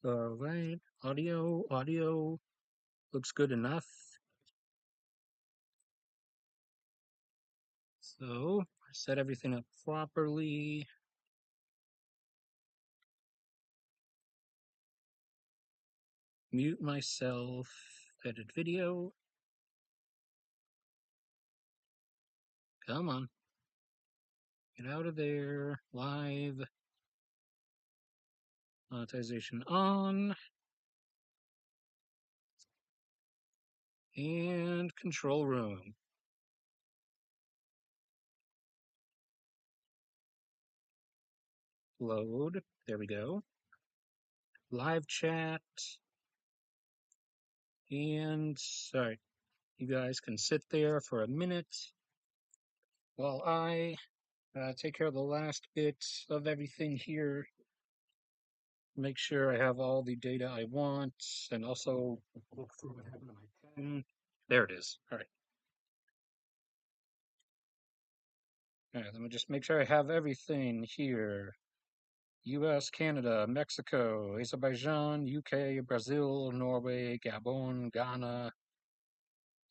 All right, audio looks good enough. So set everything up properly. Mute myself, edit video. Come on, get out of there. Live, monetization on, and control room. Load, there we go. Live chat, and sorry, you guys can sit there for a minute while I take care of the last bits of everything here. Make sure I have all the data I want, and also look through what happened to my pen. There it is. All right. All right, let me just make sure I have everything here. US, Canada, Mexico, Azerbaijan, UK, Brazil, Norway, Gabon, Ghana,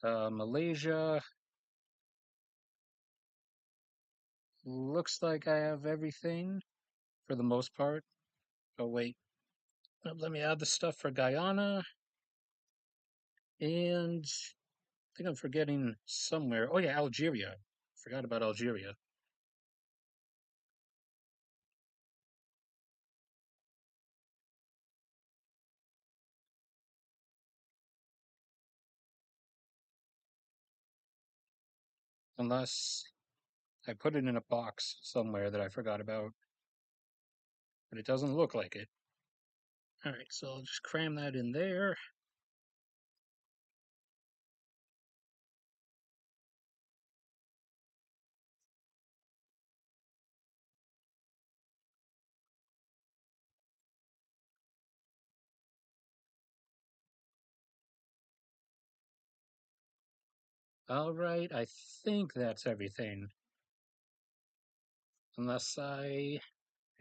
Malaysia. Looks like I have everything for the most part. Oh, wait. Let me add the stuff for Guyana. And I think I'm forgetting somewhere. Oh, yeah, Algeria. Forgot about Algeria. Unless I put it in a box somewhere that I forgot about, but it doesn't look like it. All right, so I'll just cram that in there. All right, I think that's everything. Unless I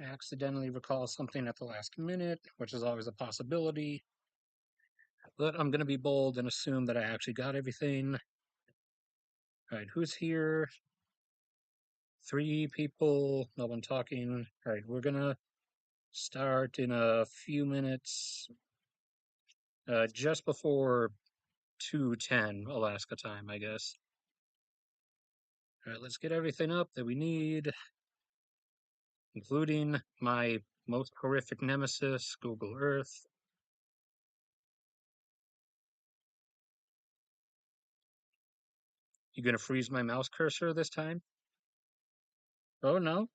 accidentally recall something at the last minute, which is always a possibility. But I'm going to be bold and assume that I actually got everything. All right, who's here? 3 people, no one talking. All right, we're going to start in a few minutes, just before 2:10 Alaska time, I guess. All right, let's get everything up that we need, including my most horrific nemesis, Google Earth. You gonna freeze my mouse cursor this time? Oh no,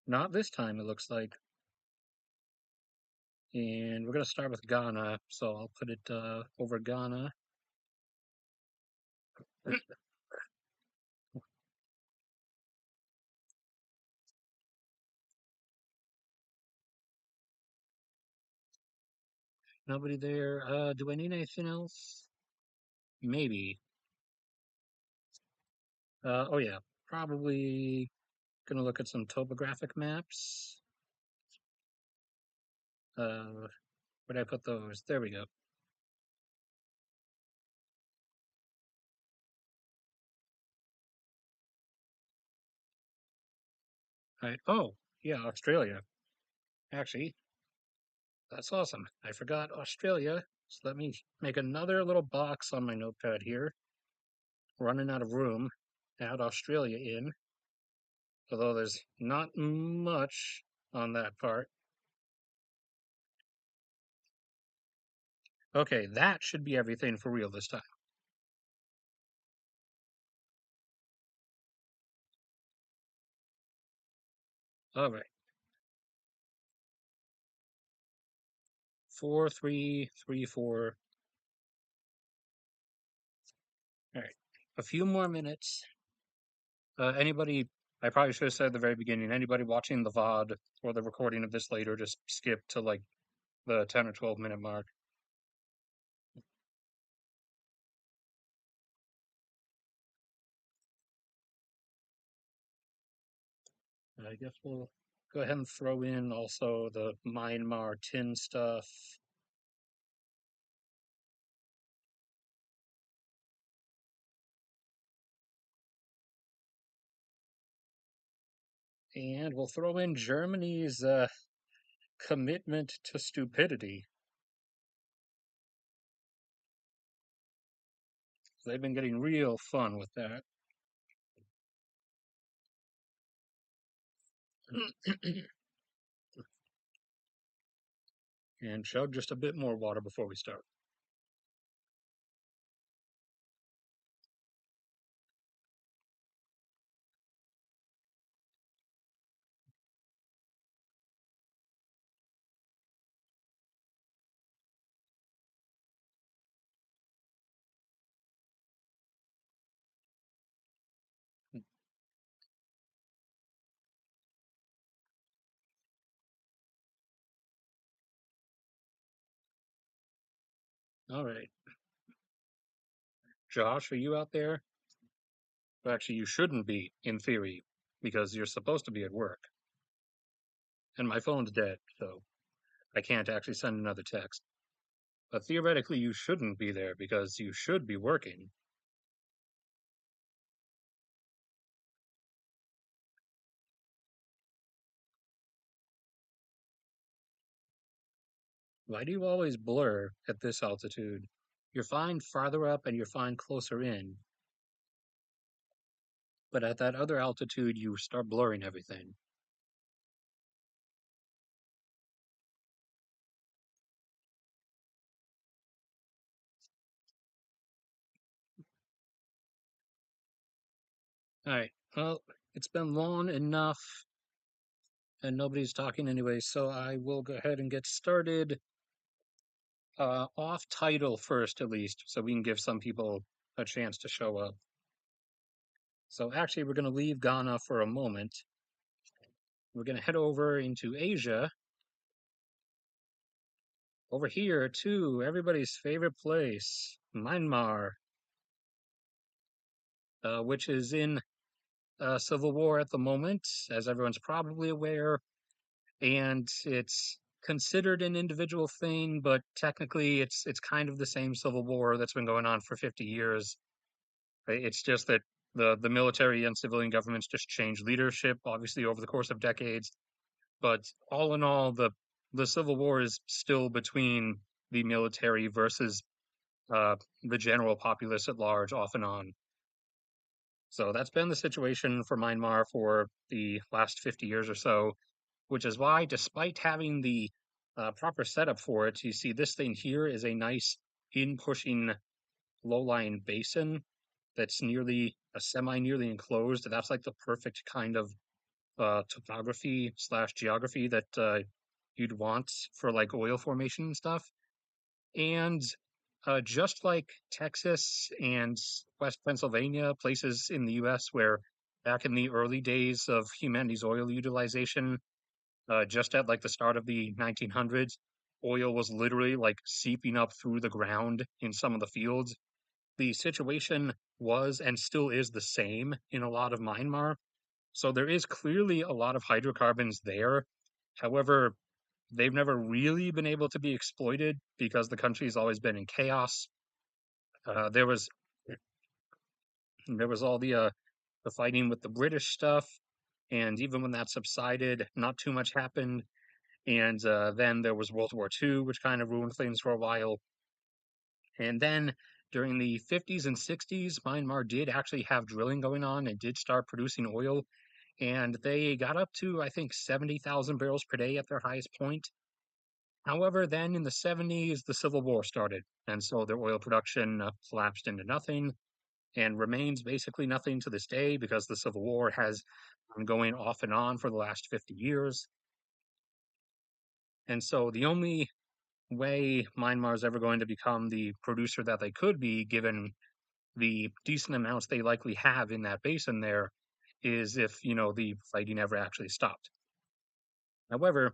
not this time, it looks like. And we're gonna start with Ghana, so I'll put it over Ghana. Nobody there. Do I need anything else? Maybe. Oh yeah, probably gonna look at some topographic maps. Where'd I put those? There we go. All right. Oh, yeah, Australia. Actually, that's awesome. I forgot Australia. So let me make another little box on my notepad here. Running out of room. Add Australia in. Although there's not much on that part. Okay, that should be everything for real this time. All right. 4, 3, 3, 4. All right. A few more minutes. Anybody, I probably should have said at the very beginning, anybody watching the VOD or the recording of this later, just skip to like the 10 or 12 minute mark. I guess we'll Go ahead and throw in also the Myanmar tin stuff. And we'll throw in Germany's commitment to stupidity. They've been getting real fun with that. And chug just a bit more water before we start. All right. Josh, are you out there? Well, actually, you shouldn't be, in theory, because you're supposed to be at work. And my phone's dead, so I can't actually send another text. But theoretically, you shouldn't be there because you should be working. Why do you always blur at this altitude? You're fine farther up and you're fine closer in, but at that other altitude, you start blurring everything. All right, well, it's been long enough and nobody's talking anyway, so I will go ahead and get started. Off title first, at least, so we can give some people a chance to show up. So actually, we're going to leave Ghana for a moment. We're going to head over into Asia. Over here, too, everybody's favorite place, Myanmar, which is in civil war at the moment, as everyone's probably aware, and it's considered an individual thing, but technically it's kind of the same civil war that's been going on for 50 years. It's just that the military and civilian governments just changed leadership, obviously over the course of decades. But all in all, the civil war is still between the military versus the general populace at large, off and on. So that's been the situation for Myanmar for the last 50 years or so, which is why, despite having the proper setup for it, you see this thing here is a nice in-pushing low-lying basin that's nearly a semi-nearly enclosed. That's like the perfect kind of topography slash geography that you'd want for like oil formation and stuff. And just like Texas and West Pennsylvania, places in the US where back in the early days of humanity's oil utilization, just at like the start of the 1900s, oil was literally like seeping up through the ground in some of the fields. The situation was and still is the same in a lot of Myanmar. So there is clearly a lot of hydrocarbons there. However, they've never really been able to be exploited because the country's always been in chaos. Uh, there was there was all the fighting with the British stuff, and even when that subsided, not too much happened. And then there was World War II, which kind of ruined things for a while. And then during the 50s and 60s, Myanmar did actually have drilling going on and did start producing oil. And they got up to, I think, 70,000 barrels per day at their highest point. However, then in the 70s, the Civil War started, and so their oil production collapsed into nothing and remains basically nothing to this day because the Civil War has been going off and on for the last 50 years. And so the only way Myanmar is ever going to become the producer that they could be, given the decent amounts they likely have in that basin there, is if, the fighting ever actually stopped. However,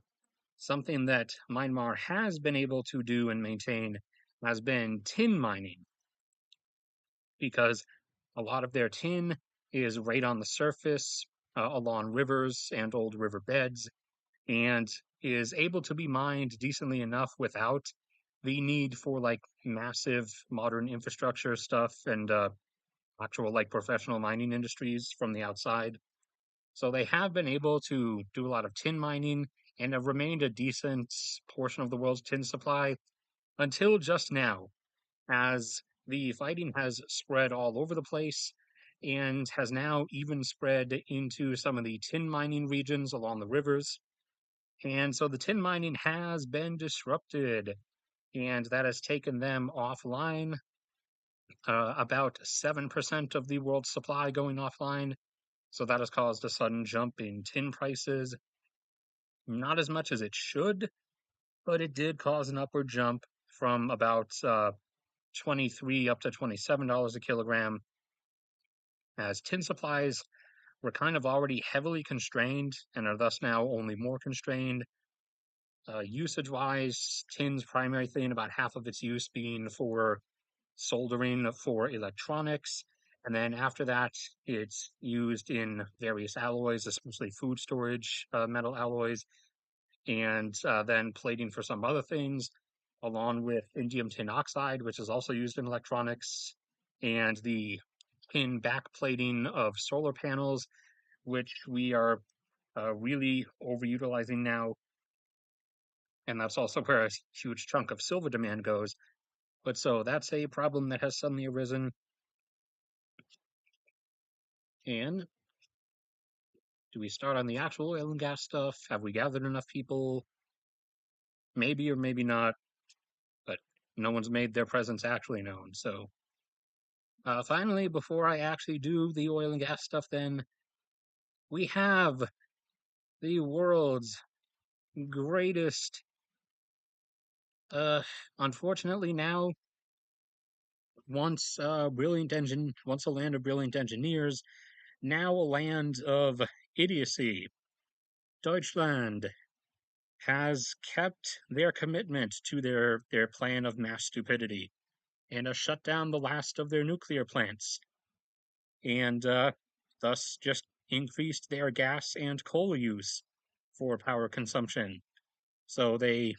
something that Myanmar has been able to do and maintain has been tin mining, because a lot of their tin is right on the surface along rivers and old river beds. and is able to be mined decently enough without the need for like massive modern infrastructure stuff and actual like professional mining industries from the outside. So they have been able to do a lot of tin mining and have remained a decent portion of the world's tin supply until just now, as the fighting has spread all over the place and has now even spread into some of the tin mining regions along the rivers. And so the tin mining has been disrupted, and that has taken them offline. About 7% of the world's supply going offline. So that has caused a sudden jump in tin prices. Not as much as it should, but it did cause an upward jump from about 23 up to $27 a kilogram, as tin supplies were kind of already heavily constrained and are thus now only more constrained. Usage wise, tin's primary thing, about half of its use being for soldering for electronics. And then after that, it's used in various alloys, especially food storage metal alloys, and then plating for some other things, along with indium tin oxide, which is also used in electronics, and the tin backplating of solar panels, which we are really overutilizing now. And that's also where a huge chunk of silver demand goes. But so that's a problem that has suddenly arisen. And do we start on the actual oil and gas stuff? Have we gathered enough people? Maybe or maybe not, but no one's made their presence actually known. So finally, before I actually do the oil and gas stuff, then we have the world's greatest, uh, unfortunately now, once a land of brilliant engineers, now a land of idiocy. Deutschland has kept their commitment to their plan of mass stupidity and has shut down the last of their nuclear plants and thus just increased their gas and coal use for power consumption. So they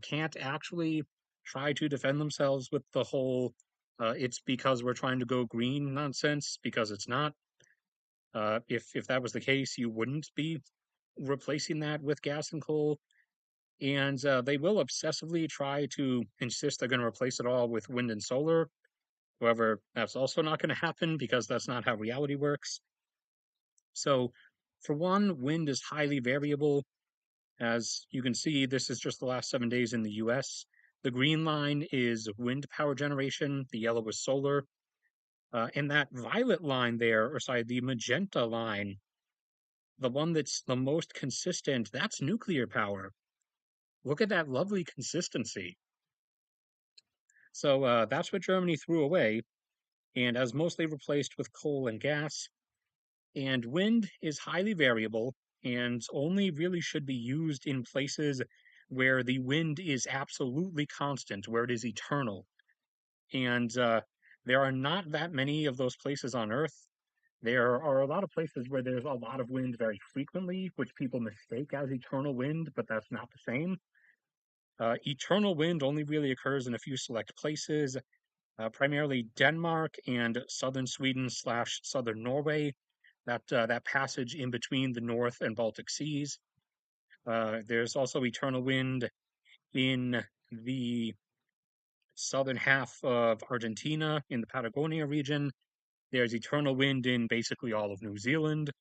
can't actually try to defend themselves with the whole it's because we're trying to go green nonsense, because it's not. If that was the case, you wouldn't be replacing that with gas and coal. And they will obsessively try to insist they're going to replace it all with wind and solar. However, that's also not going to happen because that's not how reality works. So, for one, wind is highly variable. As you can see, this is just the last 7 days in the US. The green line is wind power generation, the yellow is solar. And that violet line there, or sorry, the magenta line, the one that's the most consistent, that's nuclear power. Look at that lovely consistency. So that's what Germany threw away and has mostly replaced with coal and gas. And wind is highly variable and only really should be used in places where the wind is absolutely constant, where it is eternal. And there are not that many of those places on Earth. There are a lot of places where there's a lot of wind very frequently, which people mistake as eternal wind, but that's not the same. Eternal wind only really occurs in a few select places, primarily Denmark and southern Sweden slash southern Norway. That passage in between the North and Baltic Seas. There's also eternal wind in the southern half of Argentina in the Patagonia region. There's eternal wind in basically all of New Zealand.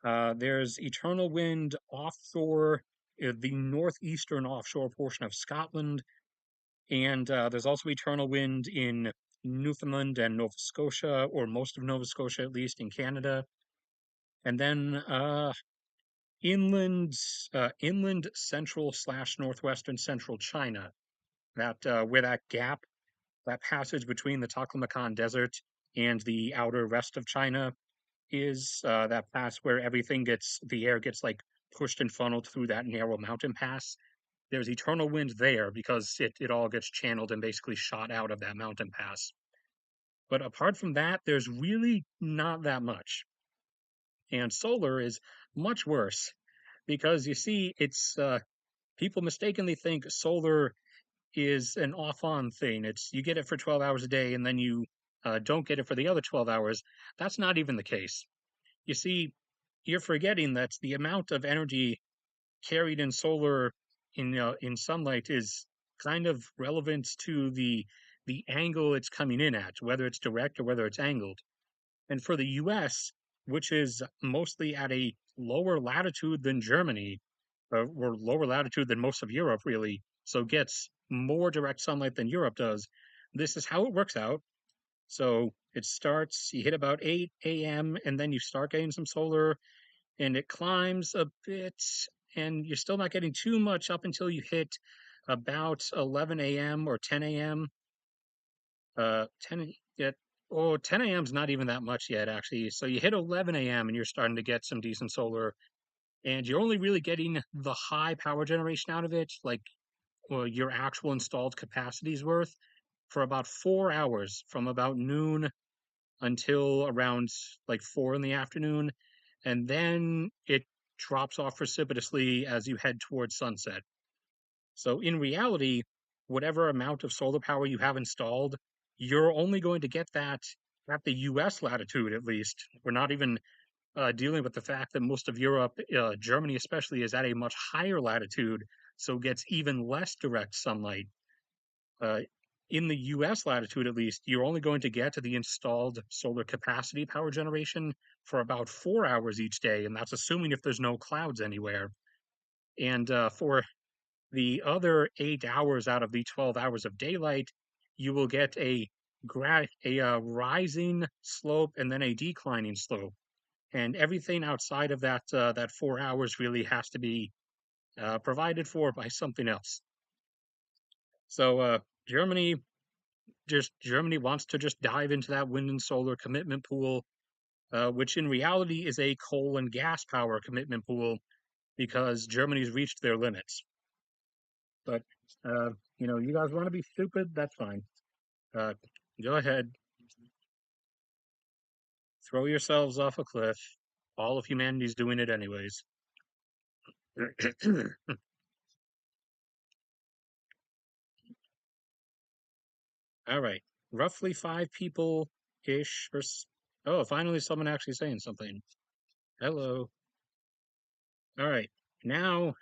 There's eternal wind offshore, the northeastern offshore portion of Scotland, and there's also eternal wind in Newfoundland and Nova Scotia, or most of Nova Scotia at least, in Canada. And then inland central slash northwestern central China, that where that gap, that passage between the Taklamakan Desert and the outer rest of China is, that pass where the air gets like pushed and funneled through that narrow mountain pass. There's eternal wind there because it all gets channeled and basically shot out of that mountain pass. But apart from that, there's really not that much. And solar is much worse. because you see, it's people mistakenly think solar is an off-on thing. It's you get it for 12 hours a day, and then you don't get it for the other 12 hours. That's not even the case. You see, you're forgetting that the amount of energy carried in solar in sunlight is kind of relevant to the angle it's coming in at, whether it's direct or whether it's angled. And for the US, which is mostly at a lower latitude than Germany, or lower latitude than most of Europe, really, so gets more direct sunlight than Europe does, this is how it works out. So it starts, you hit about 8 a.m., and then you start getting some solar, and it climbs a bit, and you're still not getting too much up until you hit about 11 a.m. or 10 a.m. 10 yet. Oh, 10 a.m. is not even that much yet, actually. So you hit 11 a.m. and you're starting to get some decent solar, and you're only really getting the high power generation out of it, like your actual installed capacity's worth, for about 4 hours, from about noon until around like 4 in the afternoon, and then it drops off precipitously as you head towards sunset. So in reality, whatever amount of solar power you have installed, you're only going to get that at the US latitude, at least. We're not even dealing with the fact that most of Europe, Germany especially, is at a much higher latitude, so gets even less direct sunlight. Uh, in the US latitude, at least, you're only going to get to the installed solar capacity power generation for about 4 hours each day, and that's assuming if there's no clouds anywhere. And for the other 8 hours out of the 12 hours of daylight, you will get a rising slope and then a declining slope. And everything outside of that 4 hours really has to be provided for by something else. So Germany Germany wants to just dive into that wind and solar commitment pool, which in reality is a coal and gas power commitment pool because Germany's reached their limits. But you guys want to be stupid? That's fine. Uh, Go ahead, throw yourselves off a cliff. All of humanity's doing it anyways. All right, roughly 5 people ish. Oh, finally, someone actually saying something. Hello. All right, now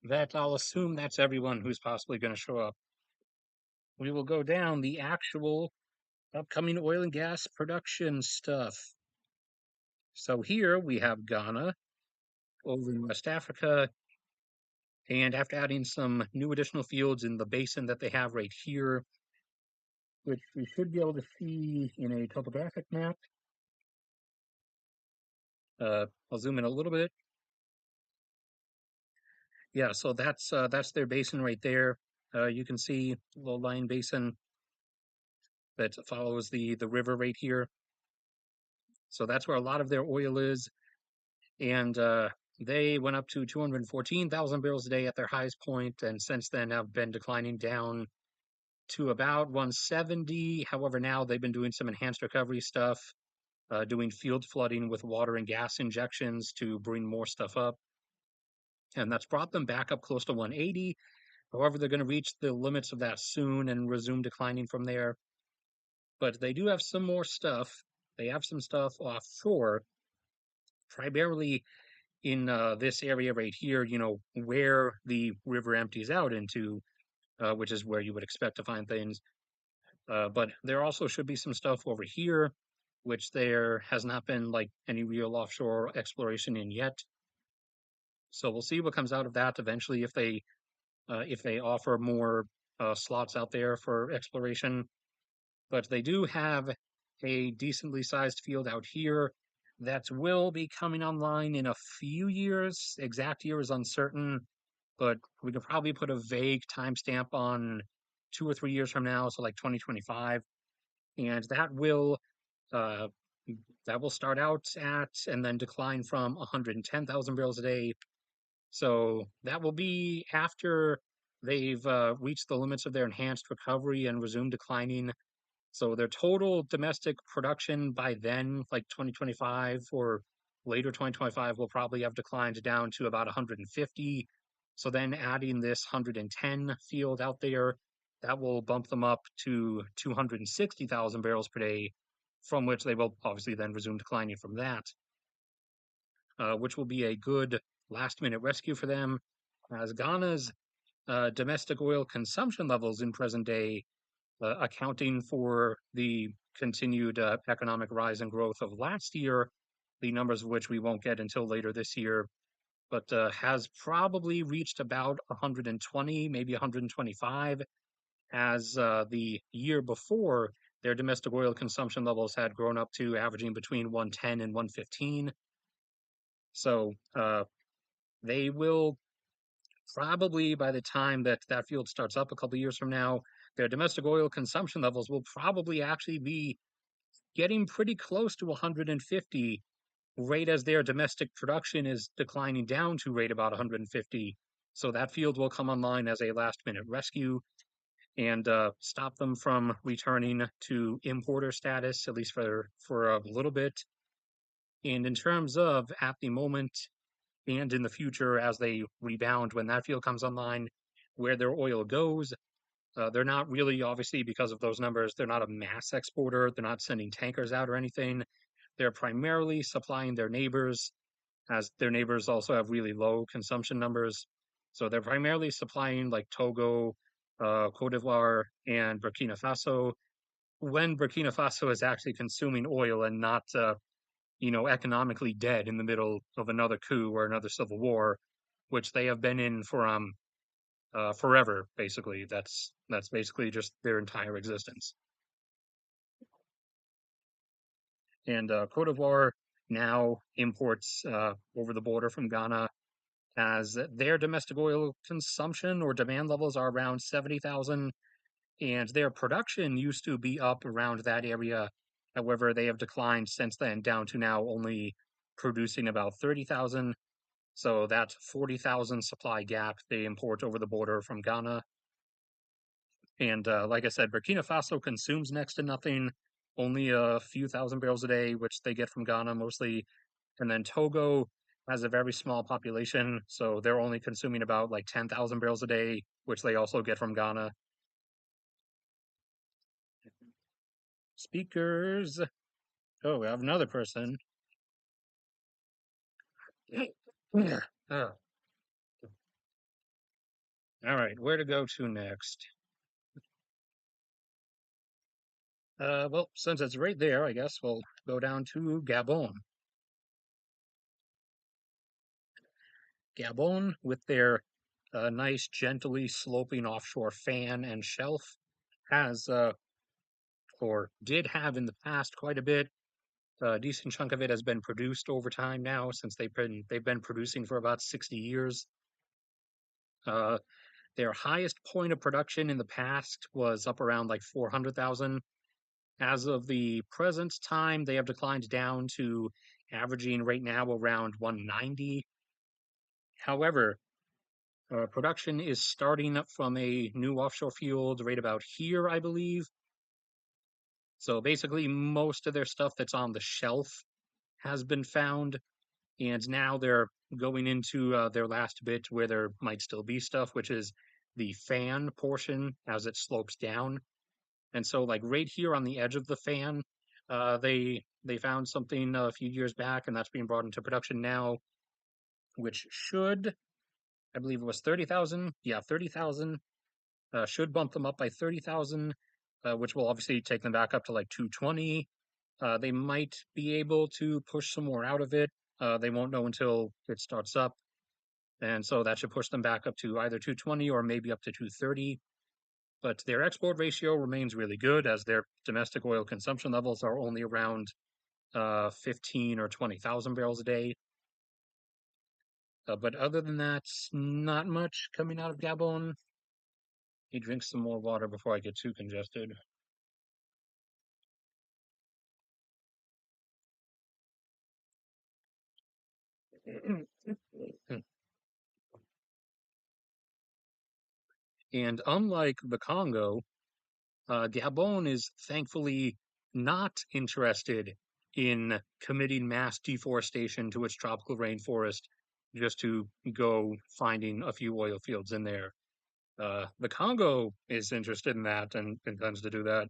that I'll assume that's everyone who's possibly going to show up, we will go down the actual upcoming oil and gas production stuff. So here we have Ghana over in West Africa, and after adding some new additional fields in the basin that they have right here, which we should be able to see in a topographic map. I'll zoom in a little bit. Yeah, so that's their basin right there. You can see low-lying basin that follows the river right here. So that's where a lot of their oil is, and they went up to 214,000 barrels a day at their highest point, and since then have been declining down to about 170. However, now they've been doing some enhanced recovery stuff, doing field flooding with water and gas injections to bring more stuff up, and that's brought them back up close to 180. However, they're going to reach the limits of that soon and resume declining from there. But they do have some more stuff. They have some stuff offshore, primarily in this area right here, where the river empties out into, which is where you would expect to find things. But there also should be some stuff over here, which there has not been like any real offshore exploration in yet. So we'll see what comes out of that eventually if they offer more slots out there for exploration. But they do have a decently sized field out here that will be coming online in a few years. Exact year is uncertain, but we could probably put a vague timestamp on 2 or 3 years from now, so like 2025, and uh, that will start out at and then decline from 110,000 barrels a day. So that will be after they've reached the limits of their enhanced recovery and resumed declining. So their total domestic production by then, like 2025 or later 2025 will probably have declined down to about 150. So then adding this 110 field out there, that will bump them up to 260,000 barrels per day, from which they will obviously then resume declining from that, which will be a good last minute rescue for them, as Ghana's domestic oil consumption levels in present day, accounting for the continued economic rise and growth of last year, the numbers of which we won't get until later this year, but has probably reached about 120, maybe 125, as the year before their domestic oil consumption levels had grown up to averaging between 110 and 115. So they will probably, by the time that that field starts up a couple years from now, their domestic oil consumption levels will probably actually be getting pretty close to 150, right as their domestic production is declining down to rate about 150. So that field will come online as a last minute rescue and stop them from returning to importer status, at least for a little bit. And in terms of at the moment and in the future, as they rebound when that field comes online, where their oil goes, they're not really, obviously, because of those numbers, they're not a mass exporter. They're not sending tankers out or anything. They're primarily supplying their neighbors, as their neighbors also have really low consumption numbers. So they're primarily supplying like Togo, Cote d'Ivoire, and Burkina Faso, when Burkina Faso is actually consuming oil and not, economically dead in the middle of another coup or another civil war, which they have been in for forever. Basically, that's basically just their entire existence. And Cote d'Ivoire now imports over the border from Ghana, as their domestic oil consumption or demand levels are around 70,000, and their production used to be up around that area. However, they have declined since then down to now only producing about 30,000. So that 40,000 supply gap they import over the border from Ghana. And like I said, Burkina Faso consumes next to nothing, only a few thousand barrels a day, which they get from Ghana mostly. And then Togo has a very small population, so they're only consuming about like 10,000 barrels a day, which they also get from Ghana. Speakers. Oh, we have another person. Oh, all right, where to go to next? Well, since it's right there, I guess we'll go down to Gabon. Gabon, with their nice, gently sloping offshore fan and shelf, has or did have in the past quite a bit. A decent chunk of it has been produced over time now, since they've been producing for about 60 years. Uh, their highest point of production in the past was up around like 400,000. As of the present time, they have declined down to averaging right now around 190. However, production is starting up from a new offshore field right about here, I believe. So basically, most of their stuff that's on the shelf has been found, and now they're going into their last bit where there might still be stuff, which is the fan portion as it slopes down. And so, like right here on the edge of the fan, they found something a few years back, and that's being brought into production now, which should, I believe it was 30,000. Yeah, 30,000. Should bump them up by 30,000, which will obviously take them back up to like 220. They might be able to push some more out of it. They won't know until it starts up. And so that should push them back up to either 220 or maybe up to 230. But their export ratio remains really good, as their domestic oil consumption levels are only around 15 or 20,000 barrels a day. But other than that, not much coming out of Gabon. He drinks some more water before I get too congested. And unlike the Congo, Gabon is thankfully not interested in committing mass deforestation to its tropical rainforest just to go finding a few oil fields in there. The Congo is interested in that and intends to do that.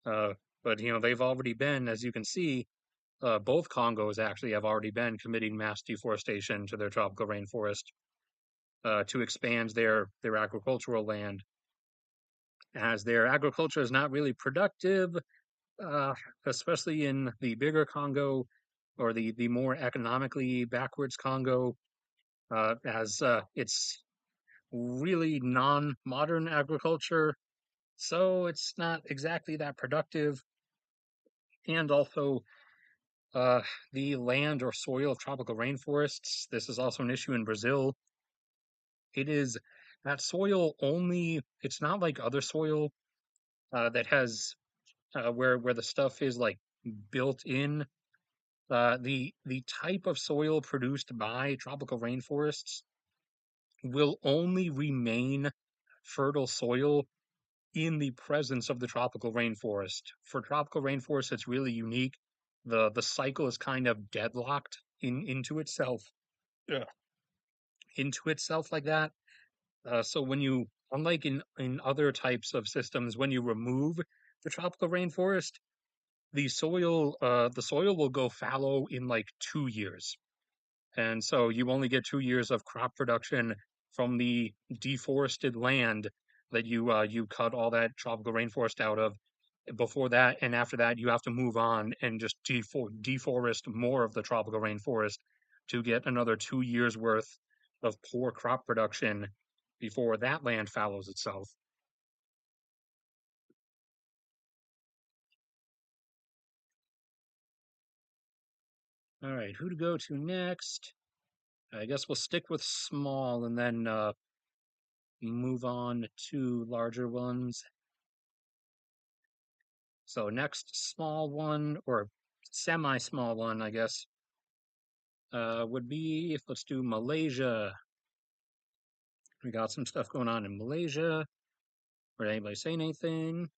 Uh, but they've already been, as you can see, both Congos actually have already been committing mass deforestation to their tropical rainforest to expand their agricultural land, as their agriculture is not really productive, uh, especially in the bigger Congo or the more economically backwards Congo, as it's really non-modern agriculture, so it's not exactly that productive. And also, uh, the land or soil of tropical rainforests. This is also an issue in Brazil. It is that soil only. It's not like other soil that has where the stuff is like built in. The type of soil produced by tropical rainforests will only remain fertile soil in the presence of the tropical rainforest. For tropical rainforest, it's really unique. The cycle is kind of deadlocked into itself, yeah, into itself like that. So when you, unlike in other types of systems, when you remove the tropical rainforest, the soil will go fallow in like 2 years. And so you only get 2 years of crop production from the deforested land that you cut all that tropical rainforest out of. Before that and after that, you have to move on and just deforest more of the tropical rainforest to get another 2 years worth of poor crop production before that land fallows itself. All right, who to go to next? I guess we'll stick with small and then move on to larger ones. So next small one or semi-small one, I guess, would be if let's do Malaysia. We got some stuff going on in Malaysia. Or anybody saying anything?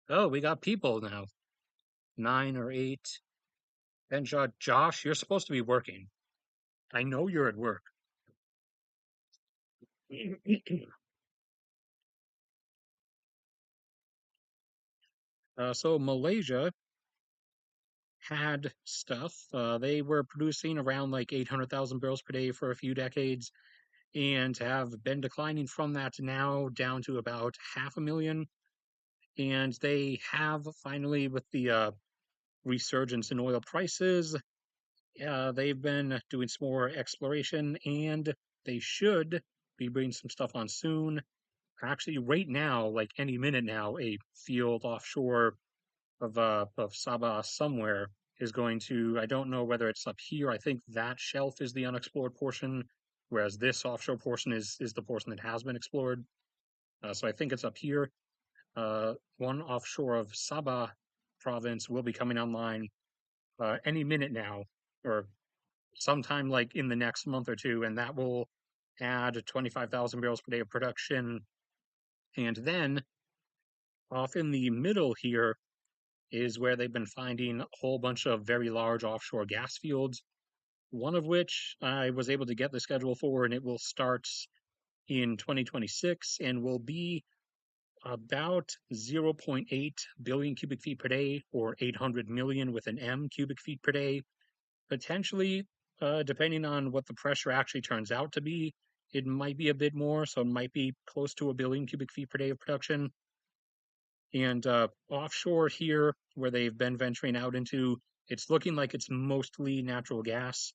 Oh, we got people now. 9 or 8. And Josh, you're supposed to be working. I know you're at work. So Malaysia had stuff. They were producing around like 800,000 barrels per day for a few decades and have been declining from that now down to about 500,000. And they have finally, with the resurgence in oil prices, they've been doing some more exploration and they should be bringing some stuff on soon. Actually, right now, like any minute now, a field offshore of Sabah somewhere is going to. I don't know whether it's up here. I think that shelf is the unexplored portion, whereas this offshore portion is the portion that has been explored. So I think it's up here. One offshore of Sabah province will be coming online any minute now, or sometime like in the next month or two, and that will add 25,000 barrels per day of production. And then off in the middle here is where they've been finding a whole bunch of very large offshore gas fields, one of which I was able to get the schedule for, and it will start in 2026 and will be about zero point 0.8 billion cubic feet per day, or 800 million with an M cubic feet per day. Potentially, depending on what the pressure actually turns out to be, it might be a bit more, so it might be close to a billion cubic feet per day of production. And offshore here, where they've been venturing out into, it's looking like it's mostly natural gas.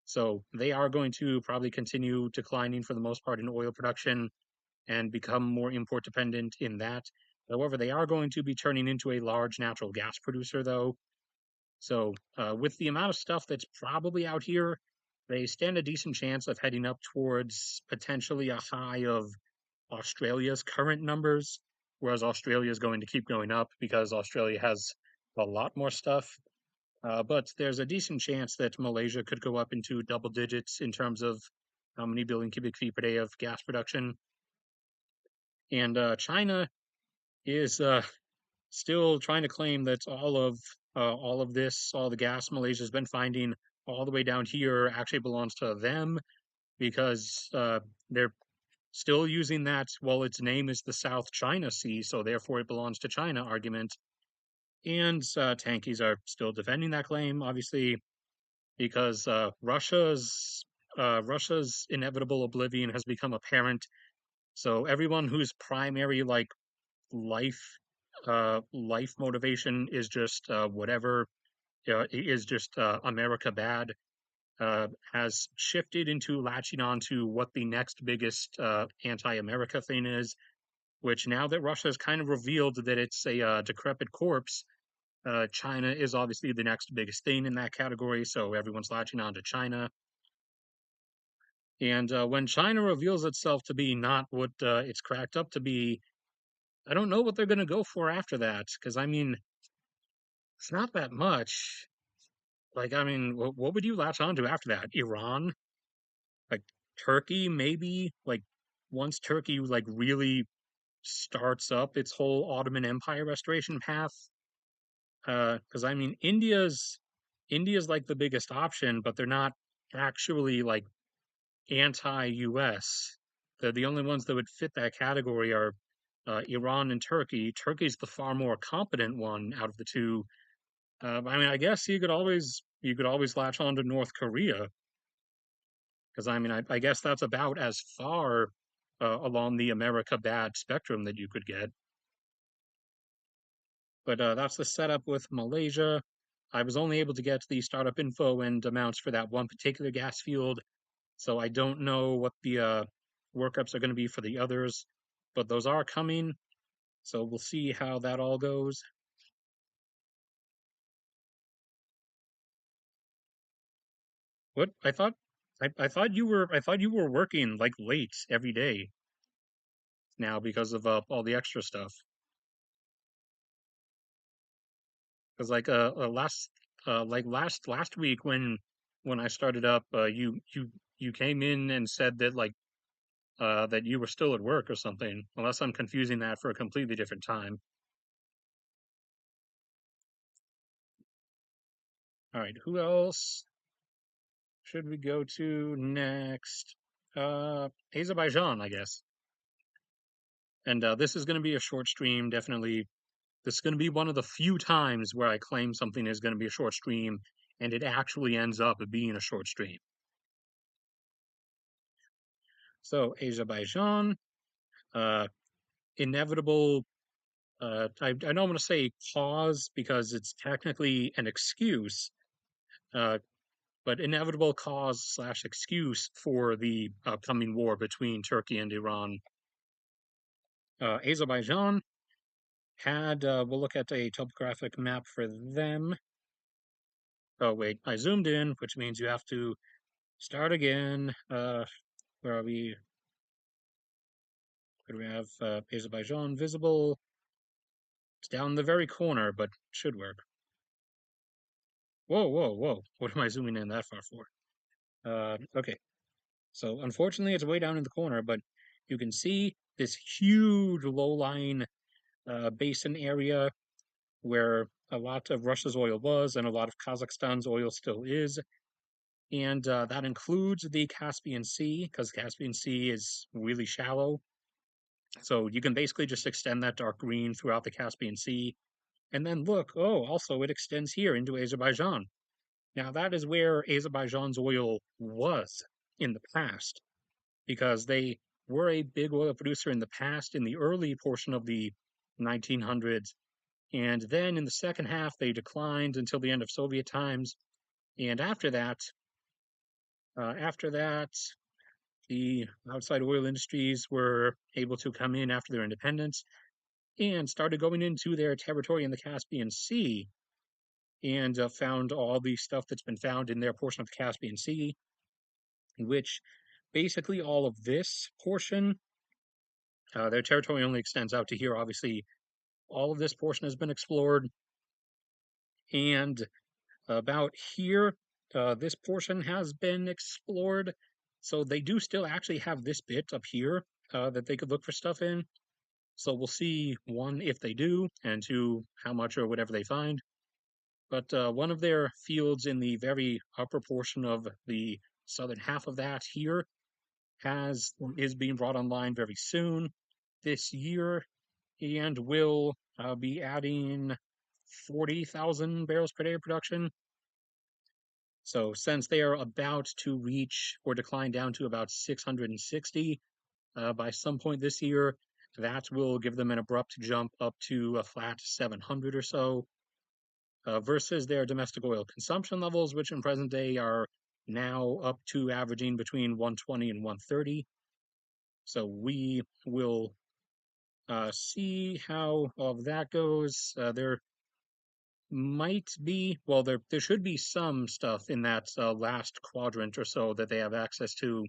So they are going to probably continue declining for the most part in oil production and become more import dependent in that. However, they are going to be turning into a large natural gas producer, though. So, with the amount of stuff that's probably out here, they stand a decent chance of heading up towards potentially a high of Australia's current numbers, whereas Australia is going to keep going up because Australia has a lot more stuff. But there's a decent chance that Malaysia could go up into double digits in terms of how many billion cubic feet per day of gas production. And China is still trying to claim that all of all of this, all the gas Malaysia's been finding all the way down here actually belongs to them because they're still using that, well, its name is the South China Sea, so therefore it belongs to China argument. And tankies are still defending that claim, obviously, because Russia's inevitable oblivion has become apparent. So everyone whose primary life motivation is just whatever is just America bad has shifted into latching on to what the next biggest anti-America thing is. Which now that Russia has kind of revealed that it's a decrepit corpse, China is obviously the next biggest thing in that category. So everyone's latching on to China. And when China reveals itself to be not what it's cracked up to be, I don't know what they're going to go for after that. Because, I mean, it's not that much. Like, I mean, what would you latch on to after that? Iran? Like, Turkey, maybe? Like, once Turkey, like, really starts up its whole Ottoman Empire restoration path. Because, I mean, India's like the biggest option, but they're not actually like anti-US. The only ones that would fit that category are Iran and Turkey. Turkey's the far more competent one out of the two. I mean, I guess you could always latch on to North Korea because I mean, I guess that's about as far along the America bad spectrum that you could get. But that's the setup with Malaysia. I was only able to get the startup info and amounts for that one particular gas field, so I don't know what the workups are going to be for the others, but those are coming. So we'll see how that all goes. What I thought you were working like late every day now because of all the extra stuff. Because last week when I started up, you came in and said that that you were still at work or something, unless I'm confusing that for a completely different time. All right, who else should we go to next? Azerbaijan, I guess. And this is going to be a short stream, definitely. This is going to be one of the few times where I claim something is going to be a short stream, and it actually ends up being a short stream. So, Azerbaijan, uh, inevitable. I don't want to say cause because it's technically an excuse, uh, but inevitable cause slash excuse for the upcoming war between Turkey and Iran. Azerbaijan had, we'll look at a topographic map for them. Oh, wait, I zoomed in, which means you have to start again. Where are we? Where do we have Azerbaijan visible? It's down in the very corner, but should work. Whoa, whoa, whoa. What am I zooming in that far for? Okay. So unfortunately, it's way down in the corner, but you can see this huge low-lying basin area where a lot of Russia's oil was and a lot of Kazakhstan's oil still is. And that includes the Caspian Sea, because Caspian Sea is really shallow. So you can basically just extend that dark green throughout the Caspian Sea. And then look, oh, also it extends here into Azerbaijan. Now that is where Azerbaijan's oil was in the past, because they were a big oil producer in the past in the early portion of the 1900s. And then in the second half, they declined until the end of Soviet times. And after that, the outside oil industries were able to come in after their independence and started going into their territory in the Caspian Sea and found all the stuff that's been found in their portion of the Caspian Sea, which basically all of this portion, their territory only extends out to here. Obviously, all of this portion has been explored, and about here, this portion has been explored. So they do still actually have this bit up here that they could look for stuff in. So we'll see, one, if they do, and two, how much or whatever they find. but one of their fields in the very upper portion of the southern half of that here is being brought online very soon this year and will be adding 40,000 barrels per day of production. So since they are about to reach or decline down to about 660 by some point this year, that will give them an abrupt jump up to a flat 700 or so, versus their domestic oil consumption levels, which in present day are now up to averaging between 120 and 130. So we will see how all of that goes. There might be, well, there should be some stuff in that last quadrant or so that they have access to,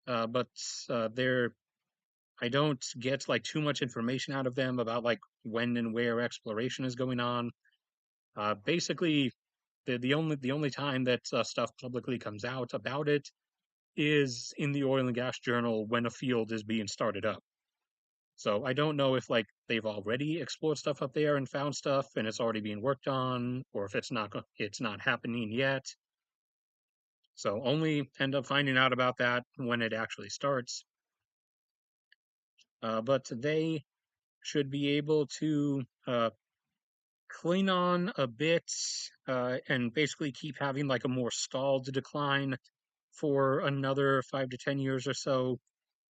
but there I don't get like too much information out of them about like when and where exploration is going on. Basically, the only time that stuff publicly comes out about it is in the oil and gas journal when a field is being started up. So I don't know if like they've already explored stuff up there and found stuff and it's already being worked on, or if it's not happening yet. So only end up finding out about that when it actually starts. But they should be able to cling on a bit and basically keep having like a more stalled decline for another 5 to 10 years or so.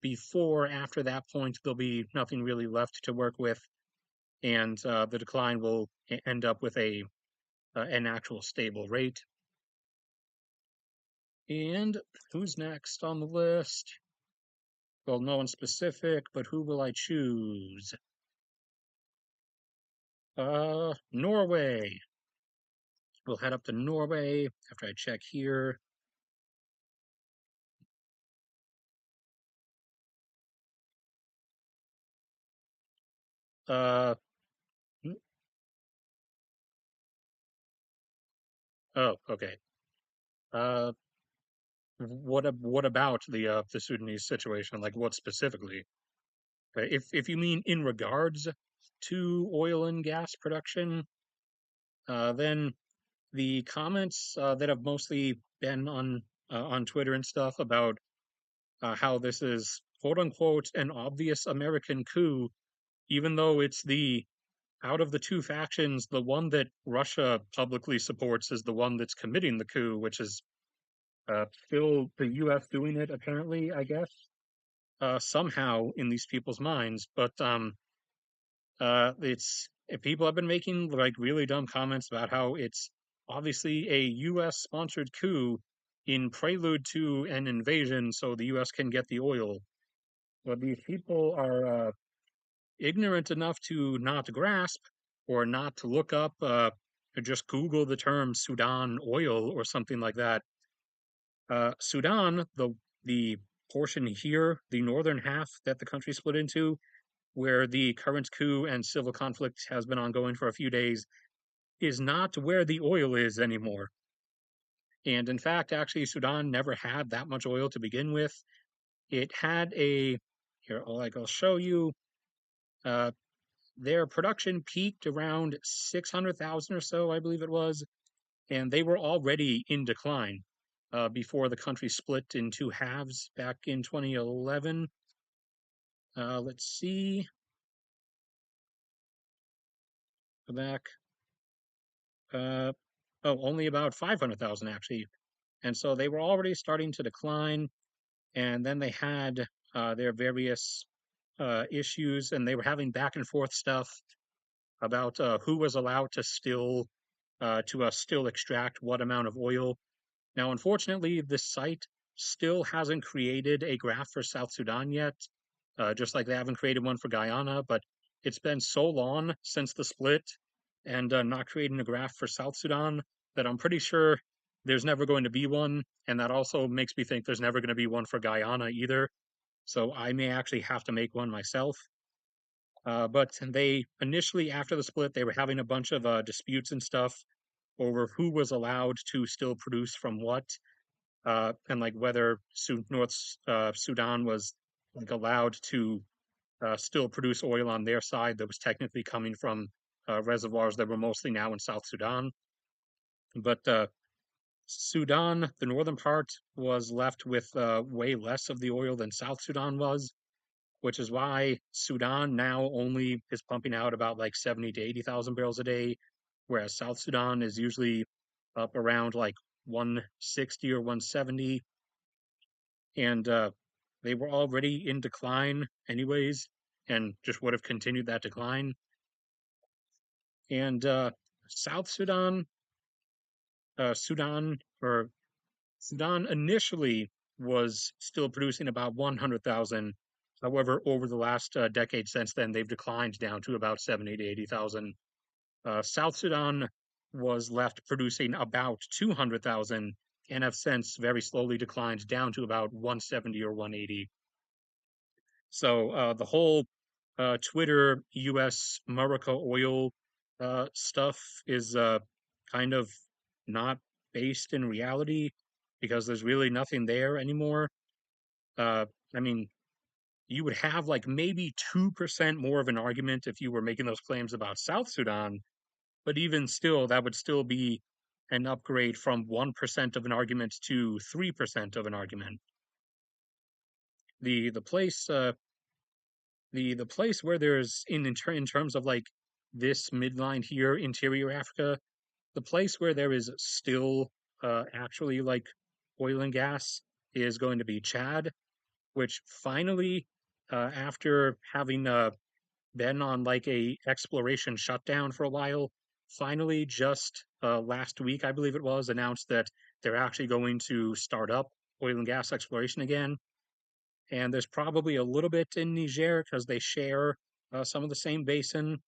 Before, after that point, there'll be nothing really left to work with, and the decline will end up with an actual stable rate. And who's next on the list? Well, no one specific, but who will I choose? Norway. We'll head up to Norway after I check here. Uh, oh, okay. Uh, what about the Sudanese situation? Like, what specifically? If you mean in regards to oil and gas production, then the comments that have mostly been on Twitter and stuff about how this is quote unquote an obvious American coup, even though it's the out of the two factions, the one that Russia publicly supports is the one that's committing the coup, which is still the U.S. doing it, apparently, I guess, somehow in these people's minds. But it's people have been making like really dumb comments about how it's obviously a U.S. sponsored coup in prelude to an invasion, so the U.S. can get the oil. But these people are ignorant enough to not grasp or not to look up, or just Google the term Sudan oil or something like that. Sudan, the portion here, the northern half that the country split into, where the current coup and civil conflict has been ongoing for a few days, is not where the oil is anymore. And in fact, actually, Sudan never had that much oil to begin with. It had here, I'll show you. Uh, their production peaked around 600,000 or so, I believe it was, and they were already in decline before the country split in two halves back in 2011. Let's see. Go back. Uh, oh, only about 500,000 actually. And so they were already starting to decline. And then they had their various issues, and they were having back and forth stuff about who was allowed to still extract what amount of oil. Now, unfortunately, this site still hasn't created a graph for South Sudan yet, just like they haven't created one for Guyana. But it's been so long since the split and not creating a graph for South Sudan that I'm pretty sure there's never going to be one. And that also makes me think there's never going to be one for Guyana either. So I may actually have to make one myself. But they initially, after the split, they were having a bunch of disputes and stuff over who was allowed to still produce from what, and like whether North Sudan was like allowed to still produce oil on their side that was technically coming from reservoirs that were mostly now in South Sudan. But Sudan, the northern part, was left with way less of the oil than South Sudan was, which is why Sudan now only is pumping out about like 70 to 80,000 barrels a day, whereas South Sudan is usually up around like 160 or 170. And they were already in decline anyways, and just would have continued that decline. And South Sudan, Sudan, or Sudan initially was still producing about 100,000. However, over the last decade since then, they've declined down to about 70 to 80,000. South Sudan was left producing about 200,000 and have since very slowly declined down to about 170 or 180. So the whole Twitter US Murica oil stuff is kind of not based in reality because there's really nothing there anymore. Uh, I mean, you would have like maybe 2% more of an argument if you were making those claims about South Sudan, but even still, that would still be an upgrade from 1% of an argument to 3% of an argument. The place the place where there's in terms of like this midline here, interior Africa, the place where there is still actually like oil and gas is going to be Chad, which finally, after having been on like a exploration shutdown for a while, finally just last week, I believe it was, announced that they're actually going to start up oil and gas exploration again. And there's probably a little bit in Niger because they share some of the same basin,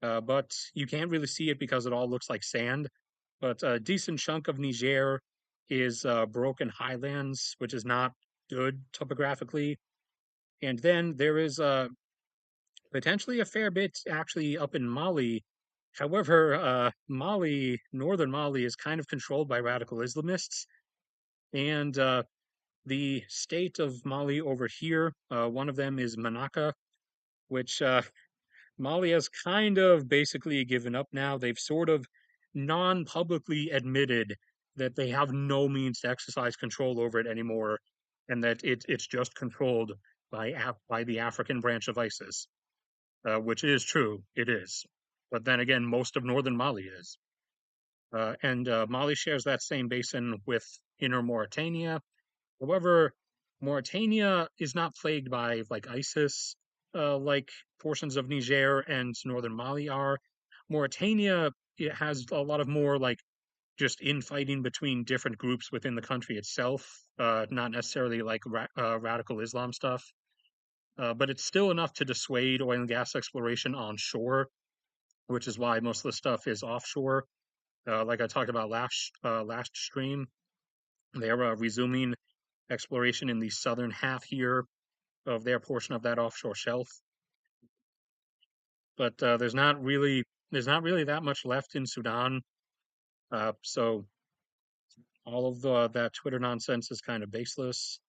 but you can't really see it because it all looks like sand. But a decent chunk of Niger is broken highlands, which is not good topographically. And then there is potentially a fair bit actually up in Mali. However, Mali, northern Mali, is kind of controlled by radical Islamists. And the state of Mali over here, one of them is Manaka, which Mali has kind of basically given up now. They've sort of non publicly admitted that they have no means to exercise control over it anymore and that it's just controlled by the African branch of ISIS, which is true. It is. But then again, most of northern Mali is. And Mali shares that same basin with inner Mauritania. However, Mauritania is not plagued by like ISIS, like portions of Niger and northern Mali are. Mauritania, it has a lot of more like just infighting between different groups within the country itself, not necessarily like radical Islam stuff. But it's still enough to dissuade oil and gas exploration on shore, which is why most of the stuff is offshore. Like I talked about last stream, they're resuming exploration in the southern half here of their portion of that offshore shelf. But there's not really that much left in Sudan. So all of that Twitter nonsense is kind of baseless.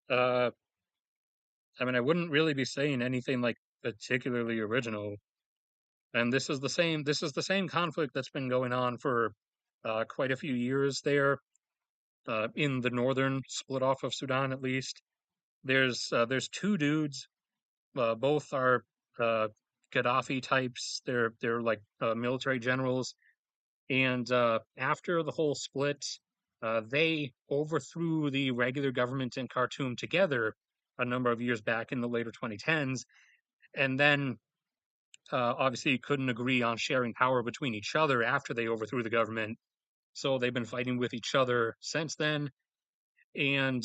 Uh, I mean, I wouldn't really be saying anything like particularly original. And this is the same conflict that's been going on for quite a few years there in the northern split off of Sudan, at least. There's two dudes. Both are uh, Gaddafi types. They're like military generals. And after the whole split, they overthrew the regular government in Khartoum together a number of years back in the later 2010s, and then obviously couldn't agree on sharing power between each other after they overthrew the government. So they've been fighting with each other since then. And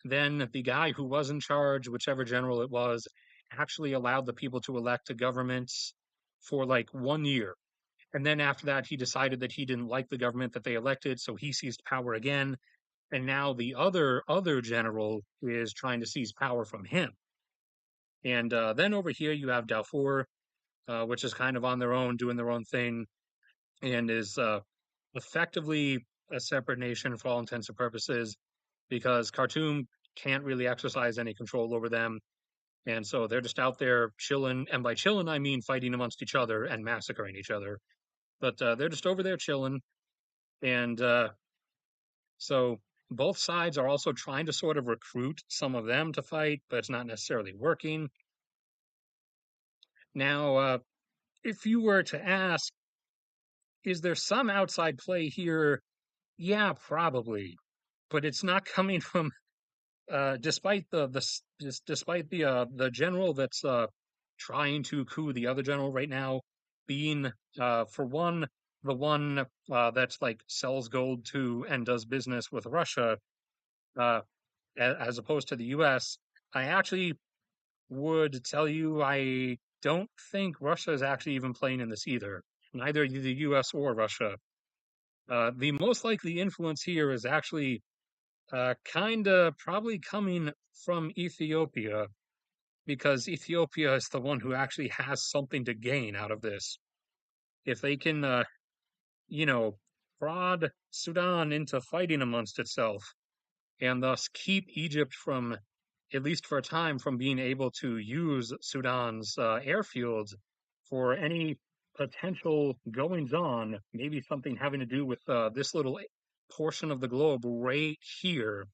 then the guy who was in charge, whichever general it was, actually allowed the people to elect a government for like 1 year. And then after that, he decided that he didn't like the government that they elected, so he seized power again. And now the other general is trying to seize power from him. And then over here you have Darfur, which is kind of on their own, doing their own thing, and is effectively a separate nation for all intents and purposes, because Khartoum can't really exercise any control over them. And so they're just out there chilling. And by chilling, I mean fighting amongst each other and massacring each other. But they're just over there chilling. And so both sides are also trying to sort of recruit some of them to fight, but it's not necessarily working. Now, if you were to ask, is there some outside play here? Yeah, probably, but it's not coming from. Despite despite the general that's trying to coup the other general right now, being for one the one that's like sells gold to and does business with Russia, uh, as opposed to the U.S. I actually would tell you I don't think Russia is actually even playing in this either. Neither the U.S. or Russia. The most likely influence here is actually kind of probably coming from Ethiopia, because Ethiopia is the one who actually has something to gain out of this. If they can, you know, prod Sudan into fighting amongst itself and thus keep Egypt from, at least for a time, from being able to use Sudan's airfields for any potential goings on, maybe something having to do with this little portion of the globe right here,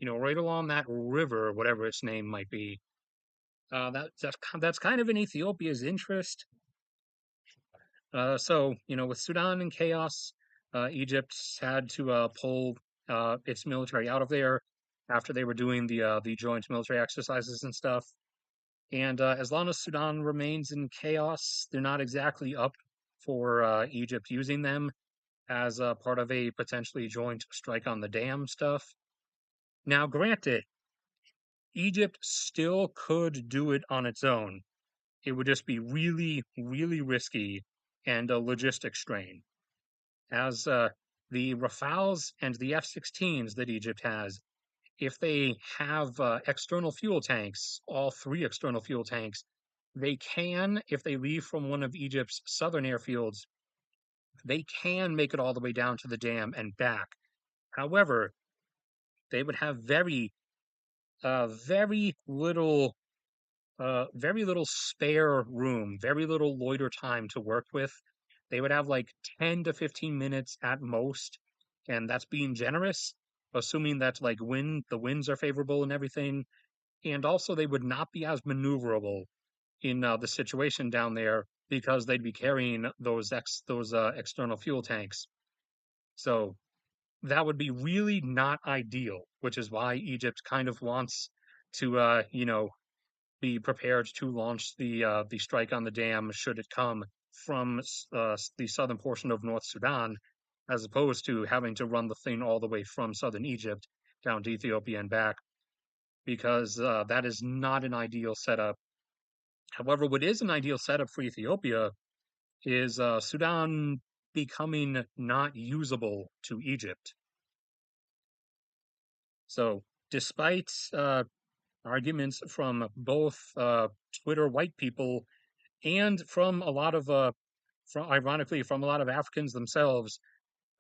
right along that river, whatever its name might be. That's kind of in Ethiopia's interest. So, with Sudan in chaos, Egypt's had to pull its military out of there after they were doing the joint military exercises and stuff. And as long as Sudan remains in chaos, they're not exactly up for Egypt using them as part of a potentially joint strike on the dam stuff. Now, granted, Egypt still could do it on its own. It would just be really, really risky and a logistic strain. As the Rafales and the F-16s that Egypt has, if they have external fuel tanks, all three external fuel tanks, they can, if they leave from one of Egypt's southern airfields, they can make it all the way down to the dam and back. However, they would have very little spare room, very little loiter time to work with. They would have like 10 to 15 minutes at most, and that's being generous, assuming that like the winds are favorable and everything. And also, they would not be as maneuverable in the situation down there because they'd be carrying those external fuel tanks. So that would be really not ideal, which is why Egypt kind of wants to, be prepared to launch the strike on the dam should it come from the southern portion of North Sudan, as opposed to having to run the thing all the way from southern Egypt down to Ethiopia and back, because that is not an ideal setup. However, what is an ideal setup for Ethiopia is Sudan becoming not usable to Egypt. So, despite arguments from both Twitter white people and from a lot of, ironically, from a lot of Africans themselves,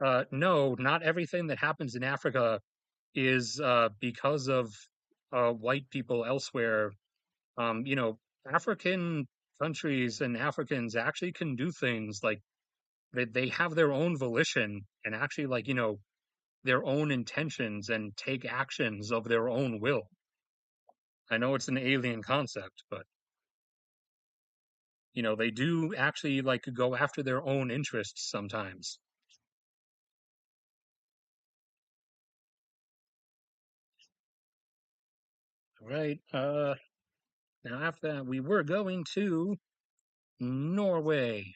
no, not everything that happens in Africa is because of white people elsewhere. African countries and Africans actually can do things like they have their own volition and actually, like, their own intentions and take actions of their own will. I know it's an alien concept, but they do actually like go after their own interests sometimes. Right. Now after that, we were going to Norway.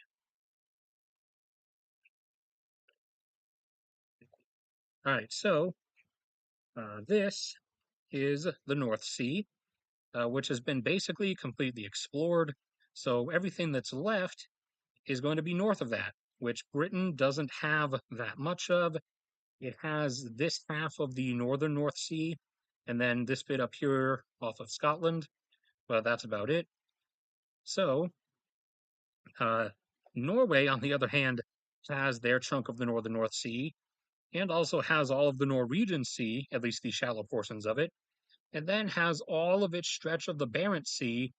All right. So this is the North Sea, which has been basically completely explored. So everything that's left is going to be north of that, which Britain doesn't have that much of. It has this half of the northern North Sea, and then this bit up here off of Scotland, but that's about it. So, uh, Norway, on the other hand, has their chunk of the northern North Sea, and also has all of the Norwegian Sea, at least the shallow portions of it. and then has all of its stretch of the Barents Sea,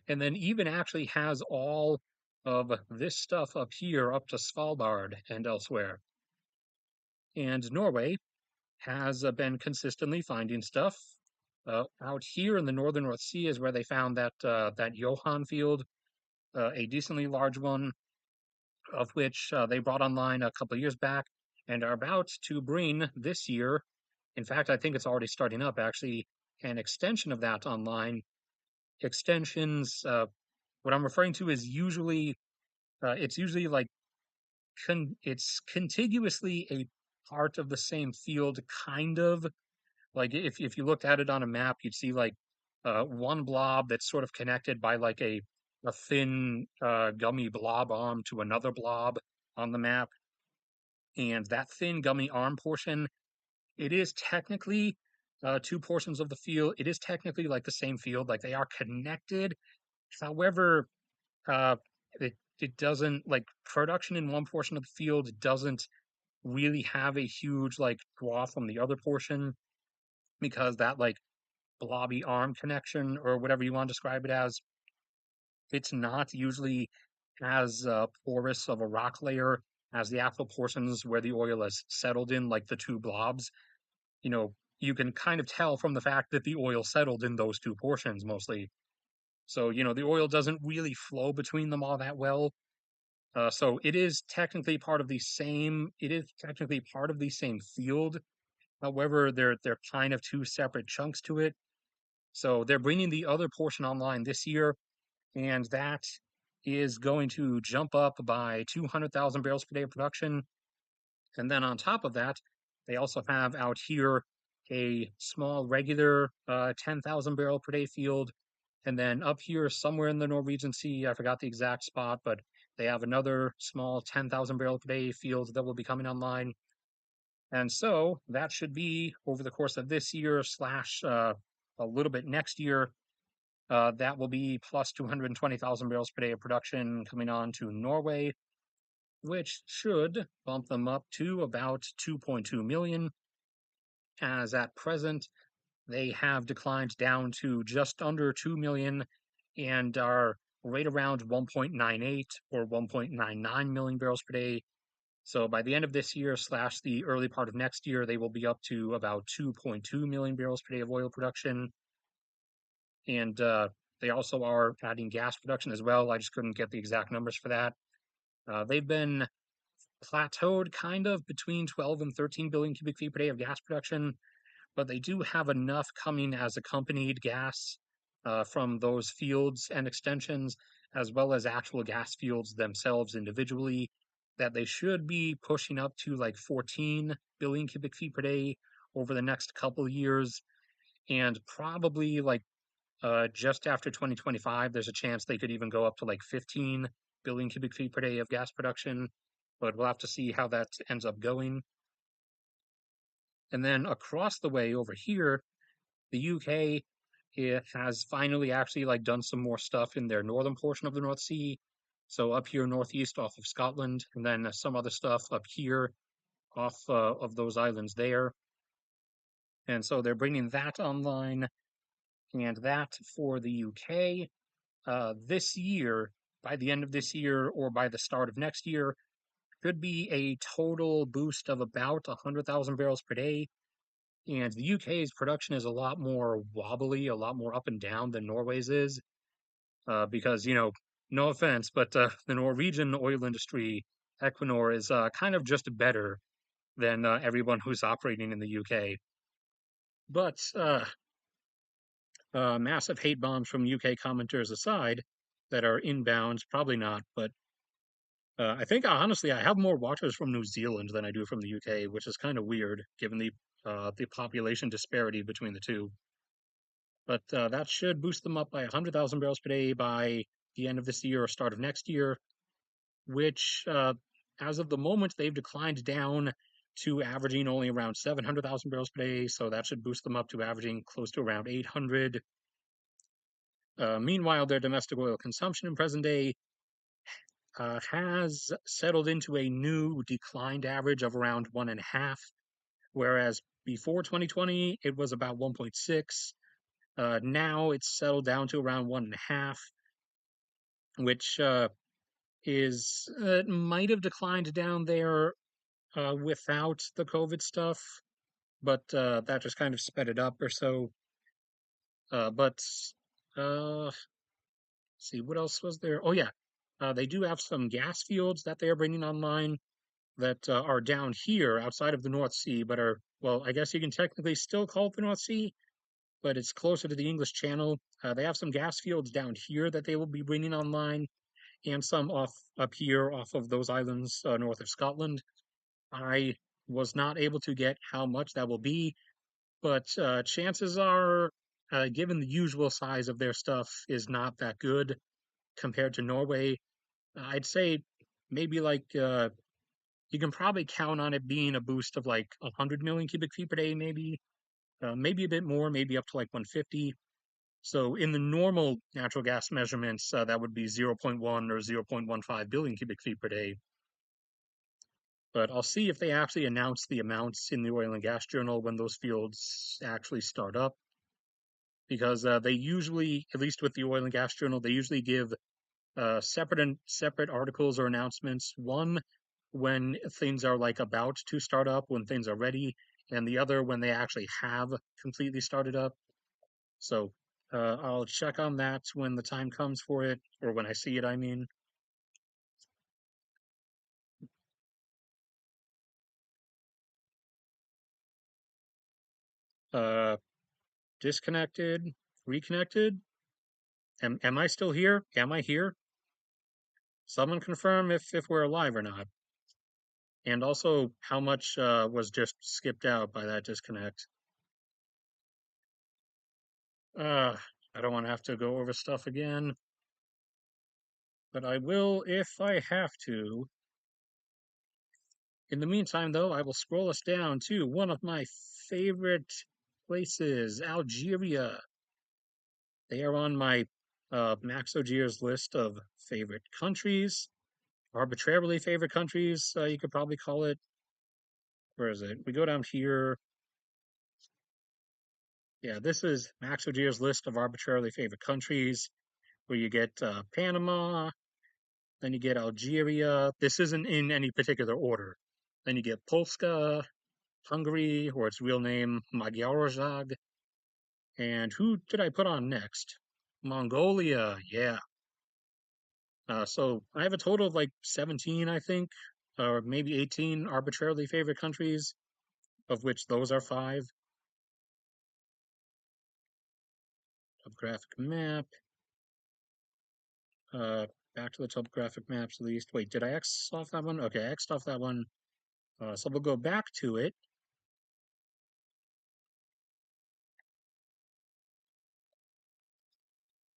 and then even actually has all of this stuff up here up to Svalbard and elsewhere. And Norway has been consistently finding stuff. Out here in the northern North Sea is where they found that Johan field, a decently large one, of which they brought online a couple of years back and are about to bring this year. In fact, I think it's already starting up actually, an extension of that online. Extensions, what I'm referring to is usually, it's usually like it's contiguously a part of the same field, kind of. Like if you looked at it on a map, you'd see like one blob that's sort of connected by like a thin gummy blob arm to another blob on the map, and that thin gummy arm portion, it is technically two portions of the field. It is technically like the same field, like they are connected. However, uh, it doesn't like production in one portion of the field doesn't really have a huge like draw from the other portion because that like blobby arm connection or whatever you want to describe it as, it's not usually as porous of a rock layer as the actual portions where the oil is settled in, like the two blobs. You know, you can kind of tell from the fact that the oil settled in those two portions mostly. So, the oil doesn't really flow between them all that well. So it is technically part of the same field. However, they're kind of two separate chunks to it. So they're bringing the other portion online this year, and that is going to jump up by 200,000 barrels per day of production. And then on top of that, they also have out here a small regular 10,000 barrel per day field. And then up here, somewhere in the Norwegian Sea, I forgot the exact spot, but they have another small 10,000 barrel per day field that will be coming online. And so that should be over the course of this year slash a little bit next year. That will be plus 220,000 barrels per day of production coming on to Norway, which should bump them up to about 2.2 million. As at present, they have declined down to just under 2 million and are right around 1.98 or 1.99 million barrels per day. So by the end of this year slash the early part of next year, they will be up to about 2.2 million barrels per day of oil production. And they also are adding gas production as well. I just couldn't get the exact numbers for that. They've been plateaued kind of between 12 and 13 billion cubic feet per day of gas production, but they do have enough coming as accompanied gas from those fields and extensions, as well as actual gas fields themselves individually, that they should be pushing up to like 14 billion cubic feet per day over the next couple of years. And probably like just after 2025, there's a chance they could even go up to like 15 billion cubic feet per day of gas production, but we'll have to see how that ends up going. And then across the way over here, the UK, it has finally actually like done some more stuff in their northern portion of the North Sea. So up here northeast off of Scotland, and then some other stuff up here off of those islands there. And so they're bringing that online, and that for the UK this year, by the end of this year or by the start of next year, could be a total boost of about 100,000 barrels per day. And the UK's production is a lot more wobbly, a lot more up and down than Norway's is, because, no offense, but the Norwegian oil industry, Equinor, is kind of just better than everyone who's operating in the UK. But massive hate bombs from UK commenters aside that are inbound, probably not, but I think honestly, I have more watchers from New Zealand than I do from the UK, which is kind of weird given the population disparity between the two. But that should boost them up by 100,000 barrels per day by the end of this year or start of next year, which, as of the moment, they've declined down to averaging only around 700,000 barrels per day. So that should boost them up to averaging close to around 800. Meanwhile, their domestic oil consumption in present day has settled into a new declined average of around 1.5, whereas before 2020 it was about 1.6. Now it's settled down to around 1.5, which is it might have declined down there without the COVID stuff, but that just kind of sped it up or so. But see what else was there. Oh yeah, they do have some gas fields that they are bringing online that are down here outside of the North Sea, but are, well, I guess you can technically still call it the North Sea, but it's closer to the English Channel. They have some gas fields down here that they will be bringing online, and some off up here off of those islands north of Scotland. I was not able to get how much that will be, but chances are, given the usual size of their stuff is not that good compared to Norway, I'd say maybe like you can probably count on it being a boost of like 100 million cubic feet per day, maybe, maybe a bit more, maybe up to like 150. So in the normal natural gas measurements, that would be zero point 0.1 or 0.15 billion cubic feet per day. But I'll see if they actually announce the amounts in the oil and gas journal when those fields actually start up. Because they usually, at least with the oil and gas journal, they usually give separate articles or announcements. One when things are like about to start up, when things are ready, and the other when they actually have completely started up. So I'll check on that when the time comes for it, or when I see it, I mean. Uh, Disconnected, reconnected. Am I still here? Am I here? Someone confirm if we're alive or not. And also how much was just skipped out by that disconnect. Uh, I don't want to have to go over stuff again, but I will if I have to. In the meantime, though, I will scroll us down to one of my favorite places, Algeria. They are on my Max Ogier's list of favorite countries, arbitrarily favorite countries, you could probably call it. Where is it? We go down here. Yeah, this is Max Ogier's list of arbitrarily favorite countries, where you get Panama, then you get Algeria. This isn't in any particular order. Then you get Polska, Hungary, or its real name, Magyarország. And who did I put on next? Mongolia, yeah. So I have a total of like 17, I think, or maybe 18 arbitrarily favorite countries, of which those are five. Topographic map. Uh, Back to the topographic maps at least. Wait, did I X off that one? Okay, I X'd off that one. So we'll go back to it.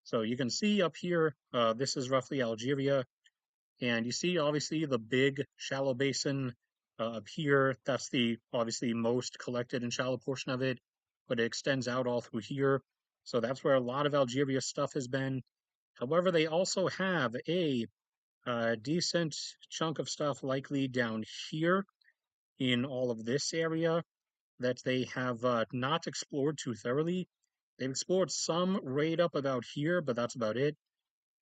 So you can see up here, this is roughly Algeria. And you see, obviously, the big shallow basin up here. That's the obviously most collected and shallow portion of it, but it extends out all through here. So that's where a lot of Algeria stuff has been. However, they also have a decent chunk of stuff likely down here in all of this area that they have not explored too thoroughly. They've explored some right up about here, but that's about it.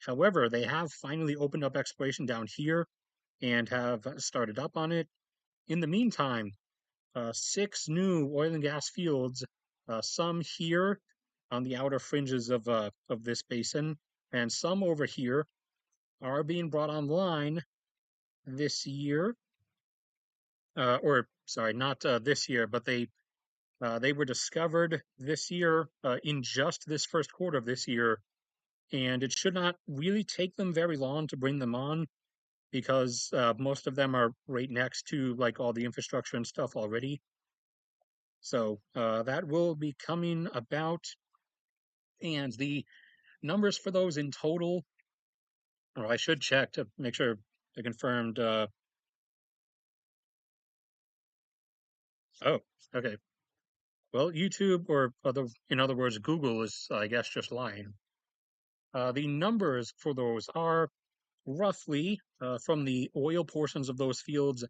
However, they have finally opened up exploration down here and have started up on it. In the meantime, six new oil and gas fields, some here on the outer fringes of this basin, and some over here, are being brought online this year. Or sorry, not this year, but they were discovered this year in just this first quarter of this year, and it should not really take them very long to bring them on because most of them are right next to like all the infrastructure and stuff already. So that will be coming about, and the numbers for those in total, or I should check to make sure I confirmed. Oh, okay. Well, YouTube, or in other words, Google is, I guess, just lying. The numbers for those are roughly from the oil portions of those fields.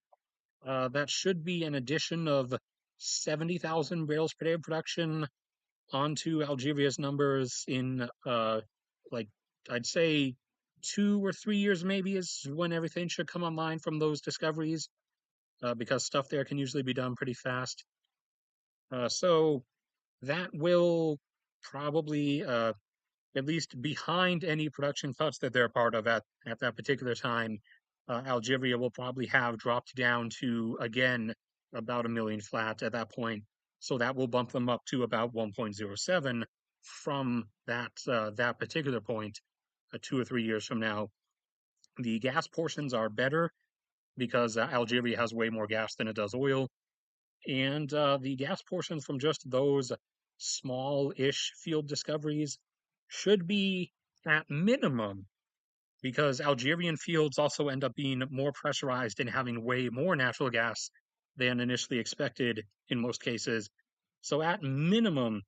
That should be an addition of 70,000 barrels per day of production. onto Algeria's numbers in like I'd say 2 or 3 years maybe is when everything should come online from those discoveries, because stuff there can usually be done pretty fast. So that will probably, at least behind any production cuts that they're a part of at that particular time, Algeria will probably have dropped down to, again, about a million flat at that point. So that will bump them up to about 1.07 from that particular point, 2 or 3 years from now. The gas portions are better because Algeria has way more gas than it does oil. And the gas portions from just those small-ish field discoveries should be at minimum, because Algerian fields also end up being more pressurized and having way more natural gas than initially expected in most cases. So at minimum,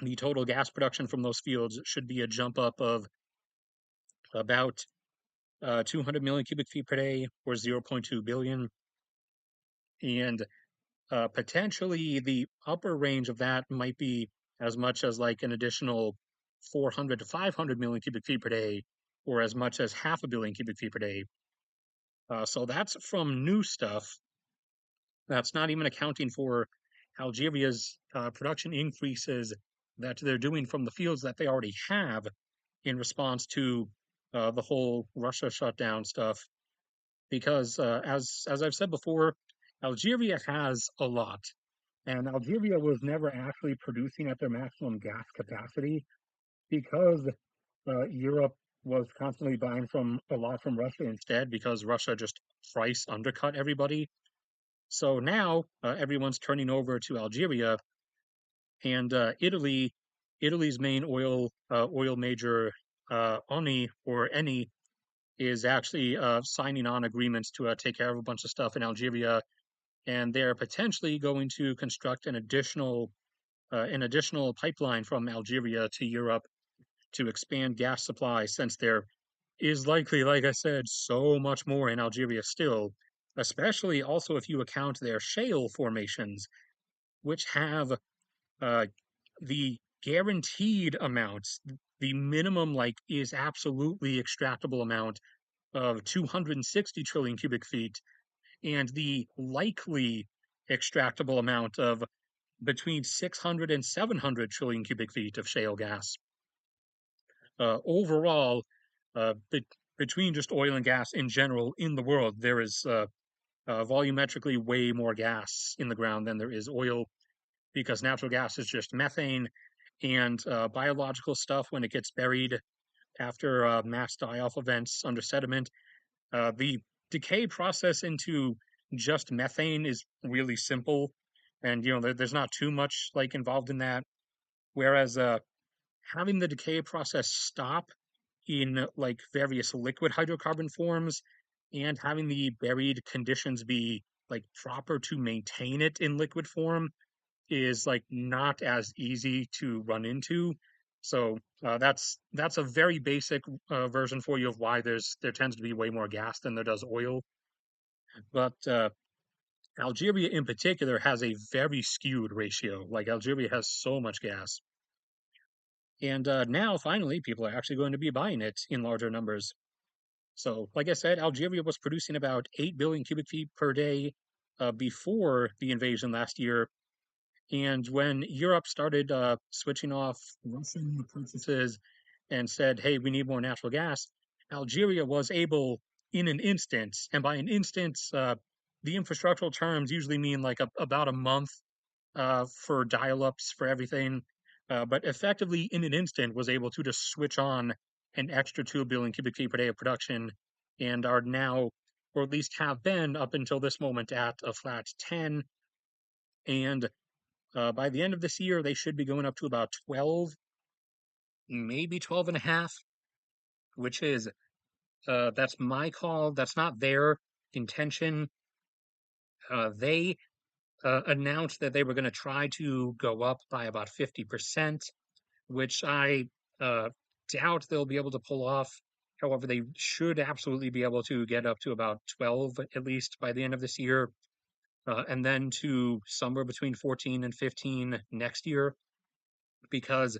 the total gas production from those fields should be a jump up of about 200 million cubic feet per day, or zero point 0.2 billion. And potentially the upper range of that might be as much as like an additional 400 to 500 million cubic feet per day, or as much as half a billion cubic feet per day. So that's from new stuff. That's not even accounting for Algeria's production increases that they're doing from the fields that they already have in response to the whole Russia shutdown stuff. Because as I've said before, Algeria has a lot, and Algeria was never actually producing at their maximum gas capacity because Europe was constantly buying from a lot from Russia instead, because Russia just price undercut everybody. So now everyone's turning over to Algeria, and Italy's main oil major, Eni or Eni, is actually signing on agreements to take care of a bunch of stuff in Algeria, and they're potentially going to construct an additional pipeline from Algeria to Europe to expand gas supply, since there is likely, like I said, so much more in Algeria still, especially also if you account their shale formations, which have uh, the guaranteed amounts, the minimum like is absolutely extractable amount of 260 trillion cubic feet, and the likely extractable amount of between 600 and 700 trillion cubic feet of shale gas. Overall, between just oil and gas in general in the world, there is volumetrically way more gas in the ground than there is oil, because natural gas is just methane and biological stuff when it gets buried after mass die-off events under sediment. The decay process into just methane is really simple, and there's not too much like involved in that. Whereas having the decay process stop in like various liquid hydrocarbon forms, and having the buried conditions be like proper to maintain it in liquid form, is like not as easy to run into. So that's a very basic version for you of why there tends to be way more gas than there does oil. But Algeria in particular has a very skewed ratio. Like Algeria has so much gas, and now finally people are actually going to be buying it in larger numbers. So, like I said, Algeria was producing about 8 billion cubic feet per day before the invasion last year. And when Europe started switching off Russian purchases and said, hey, we need more natural gas, Algeria was able, in an instance, and by an instance, the infrastructural terms usually mean like about a month for dial ups for everything, but effectively, in an instant, was able to just switch on an extra 2 billion cubic feet per day of production, and are now, or at least have been up until this moment, at a flat 10. And by the end of this year, they should be going up to about 12, maybe 12 and a half, which is, that's my call. That's not their intention. They announced that they were going to try to go up by about 50%, which I uh, doubt they'll be able to pull off. However, they should absolutely be able to get up to about 12 at least by the end of this year, and then to somewhere between 14 and 15 next year. because,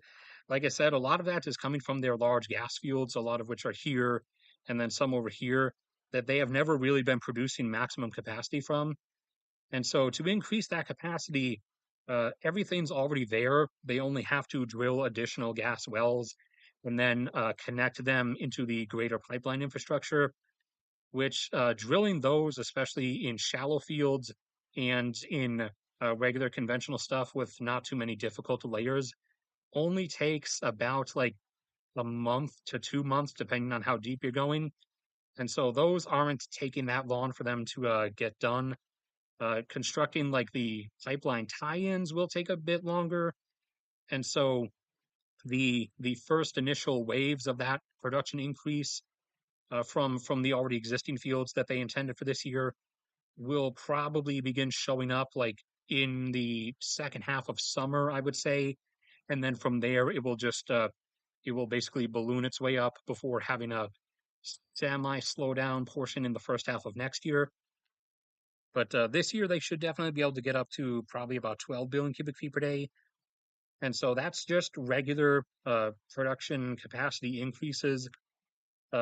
like I said, a lot of that is coming from their large gas fields, a lot of which are here, and then some over here that they have never really been producing maximum capacity from. And so to increase that capacity, everything's already there. They only have to drill additional gas wells and then connect them into the greater pipeline infrastructure, which drilling those, especially in shallow fields and in regular conventional stuff with not too many difficult layers, only takes about like a month to 2 months, depending on how deep you're going. And so those aren't taking that long for them to get done. Constructing like the pipeline tie-ins will take a bit longer, and so the first initial waves of that production increase from the already existing fields that they intended for this year will probably begin showing up like in the second half of summer, I would say, and then from there it will basically balloon its way up before having a semi slowdown portion in the first half of next year. But this year they should definitely be able to get up to probably about 12 billion cubic feet per day. And so that's just regular production capacity increases.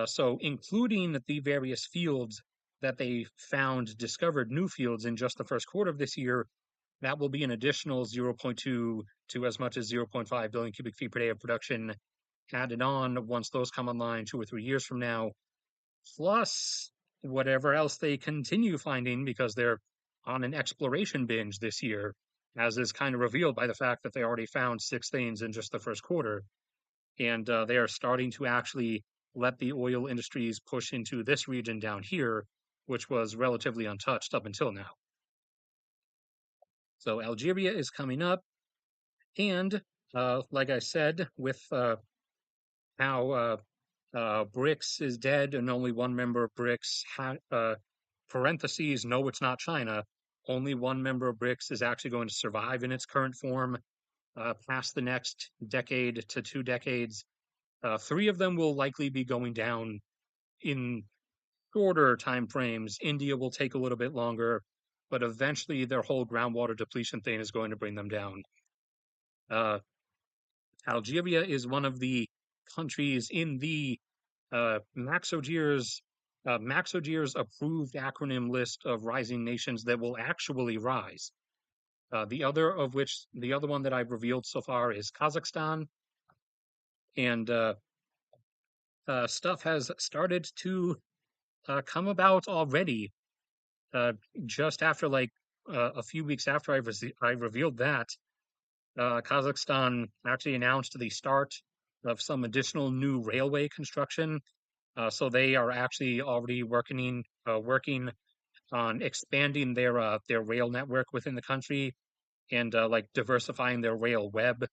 So including the various fields that they found, discovered new fields in just the first quarter of this year, that will be an additional zero point 0.2 to as much as zero point 0.5 billion cubic feet per day of production added on once those come online 2 or 3 years from now, plus whatever else they continue finding because they're on an exploration binge this year, as is kind of revealed by the fact that they already found 6 things in just the first quarter. And they are starting to actually let the oil industries push into this region down here, which was relatively untouched up until now. So Algeria is coming up. And like I said, with how BRICS is dead and only one member of BRICS, parentheses, no, it's not China. Only one member of BRICS is actually going to survive in its current form past the next decade to 2 decades. 3 of them will likely be going down in shorter time frames. India will take a little bit longer, but eventually their whole groundwater depletion thing is going to bring them down. Algeria is one of the countries in the MaxOGEAR's approved acronym list of rising nations that will actually rise. The other one that I've revealed so far is Kazakhstan, and stuff has started to come about already. Just after a few weeks after I revealed that, Kazakhstan actually announced the start of some additional new railway construction. So they are actually already working on expanding their rail network within the country and like diversifying their rail web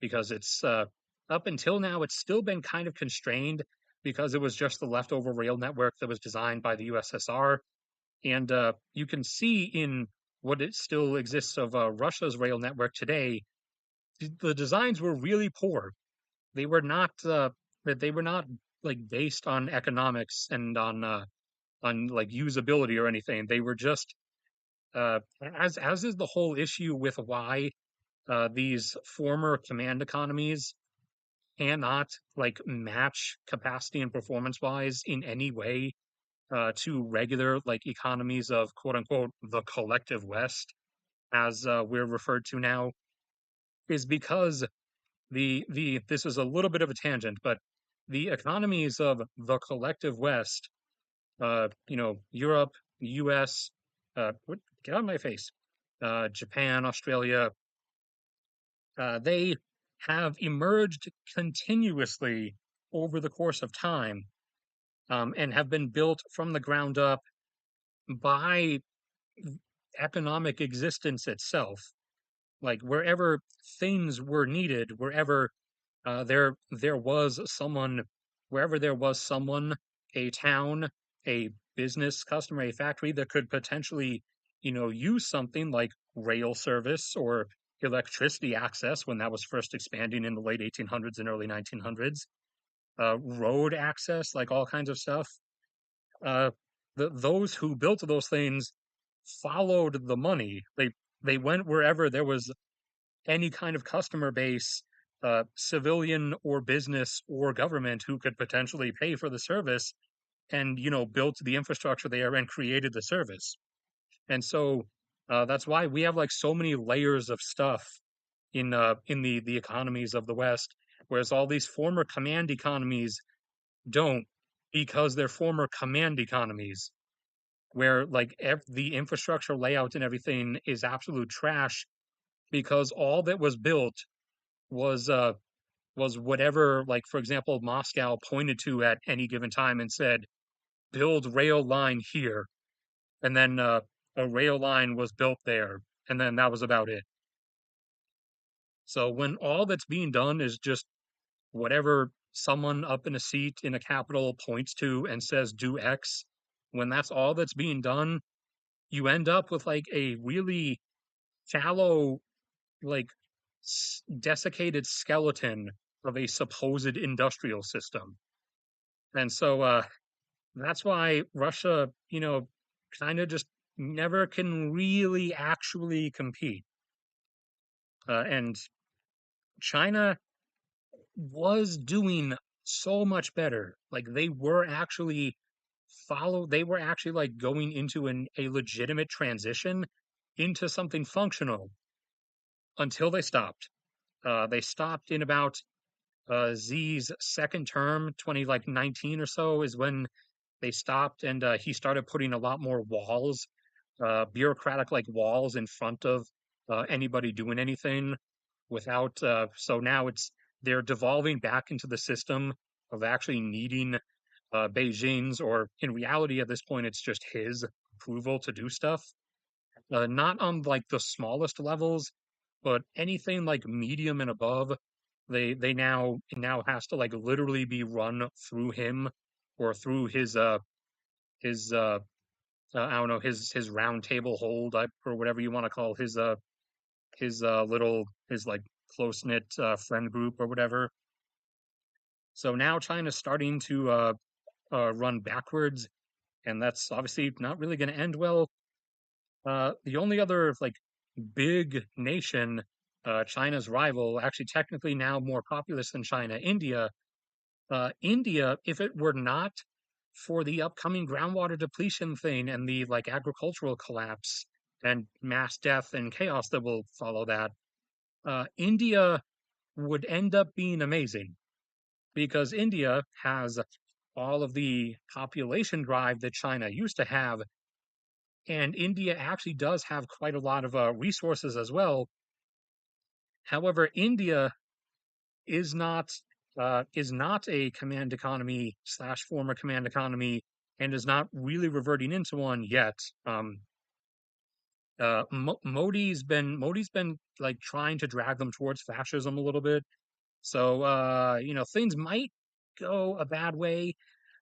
because it's up until now it's still been kind of constrained because it was just the leftover rail network that was designed by the USSR. And you can see in what it still exists of Russia's rail network today, the designs were really poor. They were not like based on economics and on like usability or anything. They were just as is the whole issue with why these former command economies cannot like match capacity and performance wise in any way to regular like economies of quote unquote the collective West, as we're referred to now, is because the this is a little bit of a tangent, but the economies of the collective West, Europe, U.S., get out of my face, Japan, Australia, they have emerged continuously over the course of time and have been built from the ground up by economic existence itself. Like wherever things were needed, wherever there was someone, wherever there was someone, a town, a business customer, a factory that could potentially, use something like rail service or electricity access when that was first expanding in the late 1800s and early 1900s, road access, like all kinds of stuff. Uh, those who built those things followed the money. They went wherever there was any kind of customer base civilian or business or government who could potentially pay for the service and built the infrastructure there and created the service. And so that's why we have like so many layers of stuff in the economies of the West, whereas all these former command economies don't, because they're former command economies where like the infrastructure layout and everything is absolute trash because all that was built was uh was whatever, like for example Moscow pointed to at any given time and said build rail line here, and then a rail line was built there, and then that was about it. So when all that's being done is just whatever someone up in a seat in a capital points to and says do X, when that's all that's being done, you end up with like a really shallow, like desiccated skeleton of a supposed industrial system. And so that's why Russia, kind of just never can really actually compete. And China was doing so much better. Like they were actually like going into a legitimate transition into something functional until they stopped. They stopped in about Z's second term, 20 like 19 or so is when they stopped, and he started putting a lot more walls, bureaucratic like walls in front of anybody doing anything without. So now they're devolving back into the system of actually needing Beijing's, or in reality at this point, it's just his approval to do stuff. Not on like the smallest levels, but anything like medium and above, they now it now has to like literally be run through him or through his I don't know, his round table hold or whatever you want to call his like close knit friend group or whatever. So now China's starting to run backwards, and that's obviously not really going to end well. The only other like big nation, China's rival, actually technically now more populous than China, India. India, if it were not for the upcoming groundwater depletion thing and the like agricultural collapse and mass death and chaos that will follow that, India would end up being amazing because India has all of the population drive that China used to have, and India actually does have quite a lot of resources as well. However, India is not a command economy slash former command economy and is not really reverting into one yet. Modi's been like trying to drag them towards fascism a little bit. So things might go a bad way,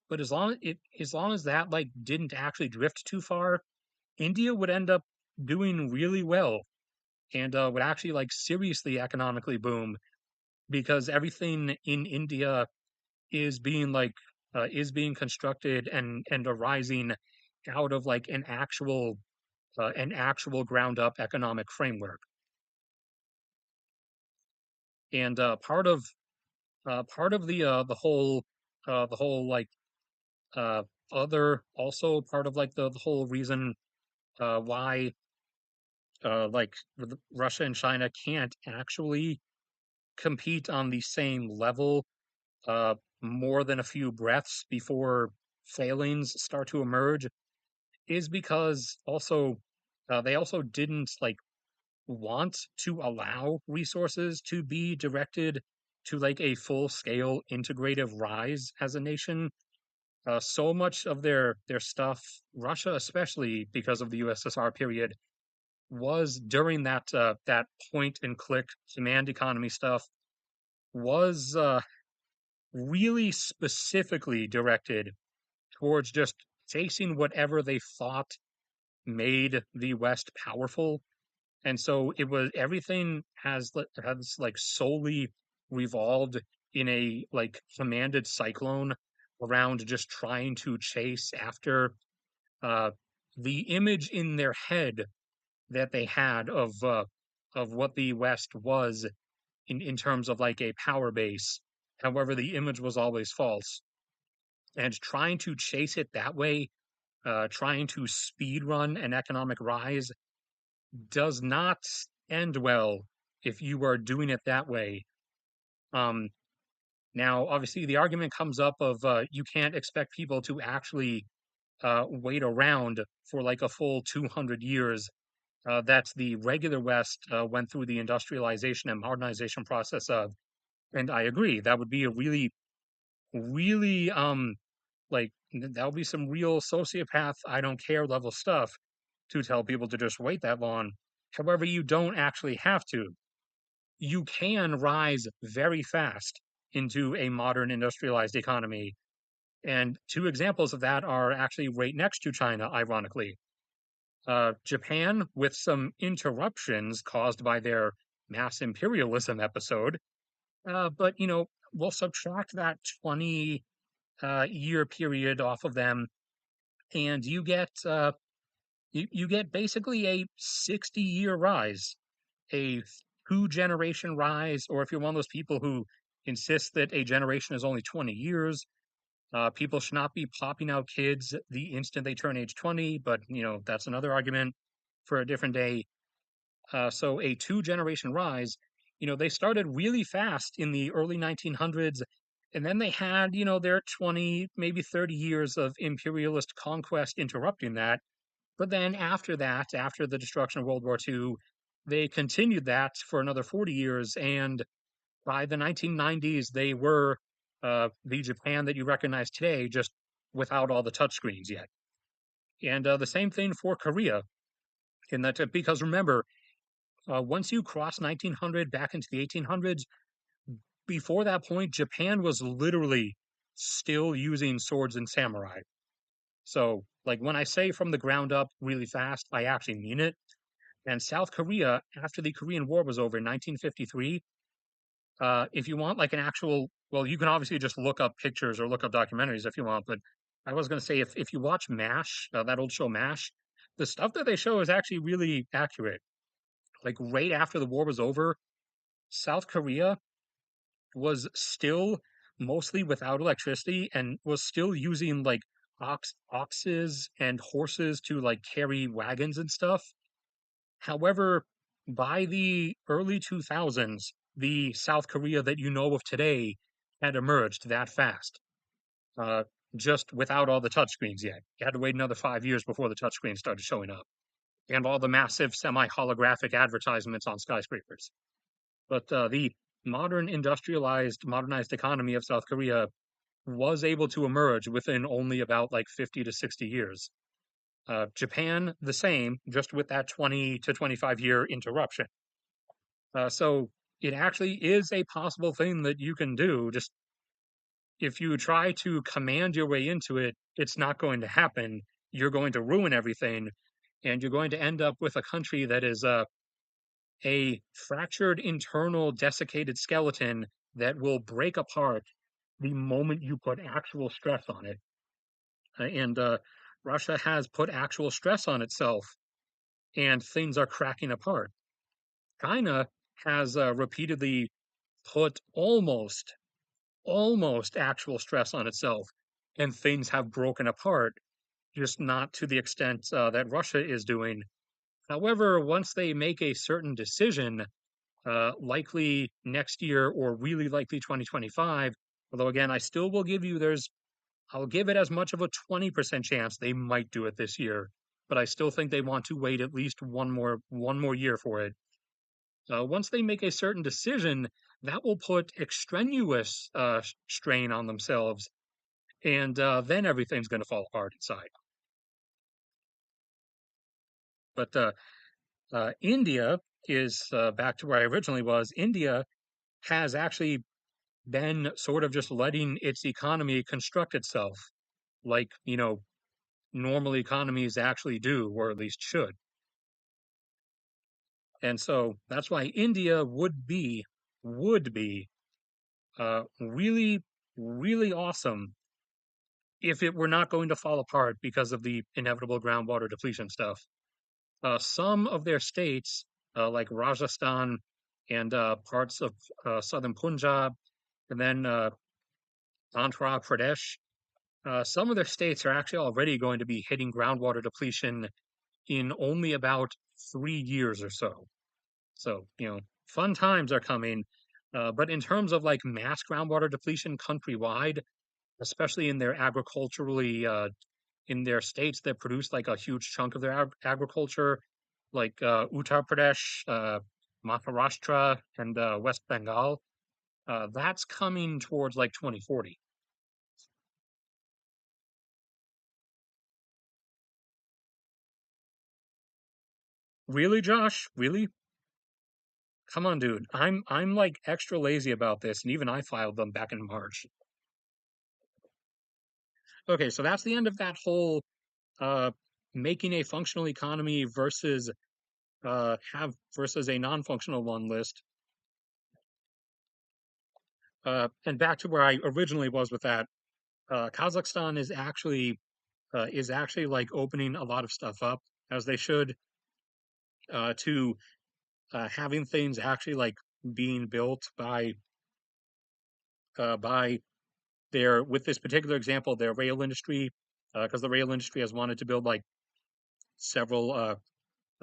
but as long as that like didn't actually drift too far, India would end up doing really well and would actually like seriously economically boom because everything in India is being is being constructed and arising out of like an actual ground up economic framework. And part of the whole like uh other also part of like the whole reason why Russia and China can't actually compete on the same level uh more than a few breaths before failings start to emerge is because also they also didn't like want to allow resources to be directed to like a full scale integrative rise as a nation. So much of their stuff, Russia especially because of the USSR period, was during that point and click command economy stuff was really specifically directed towards just chasing whatever they thought made the West powerful. And so it was everything has like solely revolved in a like commanded cyclone around just trying to chase after uh the image in their head that they had of what the West was in terms of like a power base. However, the image was always false. And trying to chase it that way, trying to speed run an economic rise does not end well if you are doing it that way. Um, Now, obviously, the argument comes up of you can't expect people to actually wait around for like a full 200 years. That the regular West went through the industrialization and modernization process of. And I agree, that would be a really, really, that would be some real sociopath, I don't care level stuff to tell people to just wait that long. However, you don't actually have to. You can rise very fast into a modern industrialized economy. And two examples of that are actually right next to China, ironically. Japan, with some interruptions caused by their mass imperialism episode, but we'll subtract that 20 year period off of them, and you get basically a 60-year rise, a two-generation rise, or if you're one of those people who insist that a generation is only 20 years, people should not be popping out kids the instant they turn age 20, but that's another argument for a different day. So a two-generation rise, they started really fast in the early 1900s, and then they had, their 20, maybe 30 years of imperialist conquest interrupting that. But then after that, after the destruction of World War II, they continued that for another 40 years. And by the 1990s, they were the Japan that you recognize today, just without all the touchscreens yet. And the same thing for Korea, in that, because remember, once you cross 1900 back into the 1800s, before that point, Japan was literally still using swords and samurai. So, like when I say from the ground up really fast, I actually mean it. And South Korea, after the Korean War was over in 1953, if you want like an actual, well, you can obviously just look up pictures or look up documentaries if you want. But I was going to say, if you watch MASH, that old show MASH, the stuff that they show is actually really accurate. Like right after the war was over, South Korea was still mostly without electricity and was still using like oxes and horses to like carry wagons and stuff. However, by the early 2000s, the South Korea that you know of today had emerged that fast, uh, just without all the touchscreens yet. You had to wait another 5 years before the touchscreens started showing up, and all the massive semi-holographic advertisements on skyscrapers. But the modern industrialized, modernized economy of South Korea was able to emerge within only about like 50 to 60 years. Japan, the same, just with that 20 to 25-year interruption. So it actually is a possible thing that you can do. Just if you try to command your way into it, it's not going to happen. You're going to ruin everything, and you're going to end up with a country that is a fractured internal desiccated skeleton that will break apart the moment you put actual stress on it. And Russia has put actual stress on itself, and things are cracking apart. China has repeatedly put almost actual stress on itself, and things have broken apart, just not to the extent that Russia is doing. However, once they make a certain decision, likely next year or really likely 2025, although again, I still will give you I'll give it as much of a 20% chance they might do it this year, but I still think they want to wait at least one more year for it. Once they make a certain decision, that will put extraneous strain on themselves, and then everything's going to fall apart inside. But India is back to where I originally was. India has actually been sort of just letting its economy construct itself, like normal economies actually do, or at least should. And so that's why India would be really, really awesome if it were not going to fall apart because of the inevitable groundwater depletion stuff. Some of their states, like Rajasthan and parts of southern Punjab, and then Andhra Pradesh. Some of their states are actually already going to be hitting groundwater depletion in only about 3 years or so. So, fun times are coming. But in terms of like mass groundwater depletion countrywide, especially in their agriculturally, in their states that produce like a huge chunk of their agriculture, like Uttar Pradesh, Maharashtra, and West Bengal, that's coming towards like 2040. Really, Josh? Really? Come on, dude. I'm like extra lazy about this, and even I filed them back in March. Okay, so that's the end of that whole uh making a functional economy versus have versus a non-functional one list. And back to where I originally was with that. Kazakhstan is actually like opening a lot of stuff up as they should to having things actually like being built by their with this particular example their rail industry because the rail industry has wanted to build like several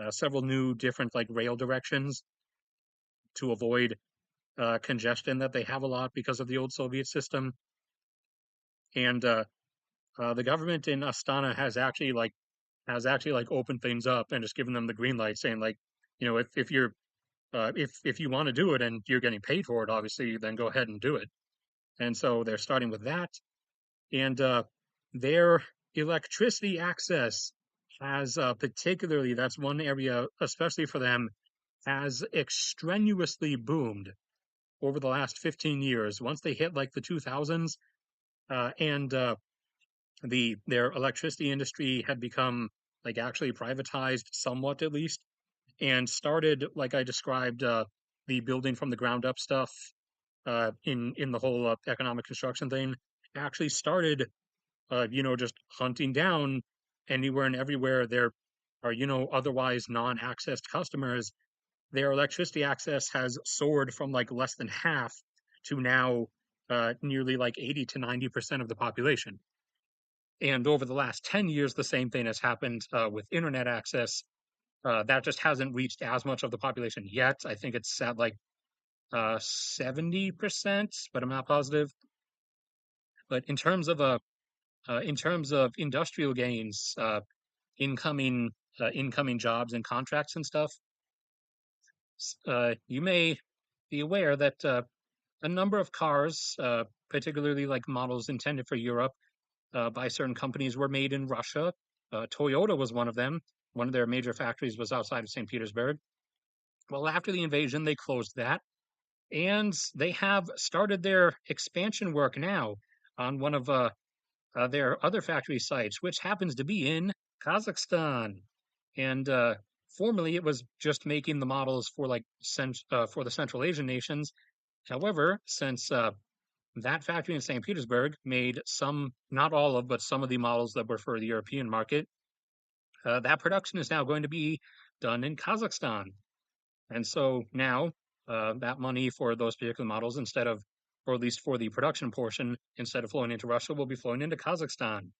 several new different like rail directions to avoid congestion that they have a lot because of the old Soviet system. And the government in Astana has actually like opened things up and just given them the green light, saying like, if you're if you want to do it and you're getting paid for it, obviously, then go ahead and do it. And so they're starting with that, and their electricity access has particularly that's one area, especially for them, has extraneously boomed over the last 15 years. Once they hit like the 2000s, and their electricity industry had become like actually privatized somewhat at least, and started like I described the building from the ground up stuff in the whole economic construction thing actually started just hunting down anywhere and everywhere there are otherwise non-accessed customers. Their electricity access has soared from like less than half to now nearly like 80 to 90% of the population. And over the last 10 years, the same thing has happened with internet access. That just hasn't reached as much of the population yet. I think it's at like 70%, but I'm not positive. But in terms of industrial gains, incoming incoming jobs and contracts and stuff, you may be aware that a number of cars, particularly like models intended for Europe by certain companies, were made in Russia. Toyota was one of them. One of their major factories was outside of St. Petersburg. Well, after the invasion, they closed that, and they have started their expansion work now on one of their other factory sites, which happens to be in Kazakhstan. And formerly, it was just making the models for like for the Central Asian nations. However, since that factory in St. Petersburg made some, not all of, but some of the models that were for the European market, that production is now going to be done in Kazakhstan. And so now that money for those particular models, instead of, or at least for the production portion, instead of flowing into Russia, will be flowing into Kazakhstan.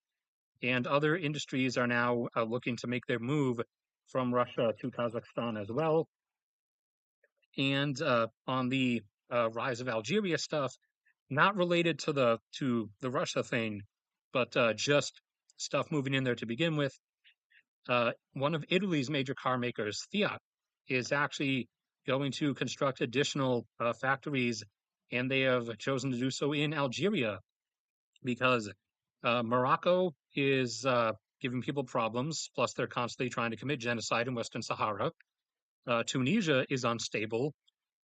And other industries are now looking to make their move from Russia to Kazakhstan as well. And on the rise of Algeria stuff, not related to the Russia thing, but just stuff moving in there to begin with. One of Italy's major car makers, Fiat, is actually going to construct additional factories, and they have chosen to do so in Algeria because Morocco is giving people problems, plus they're constantly trying to commit genocide in Western Sahara. Tunisia is unstable.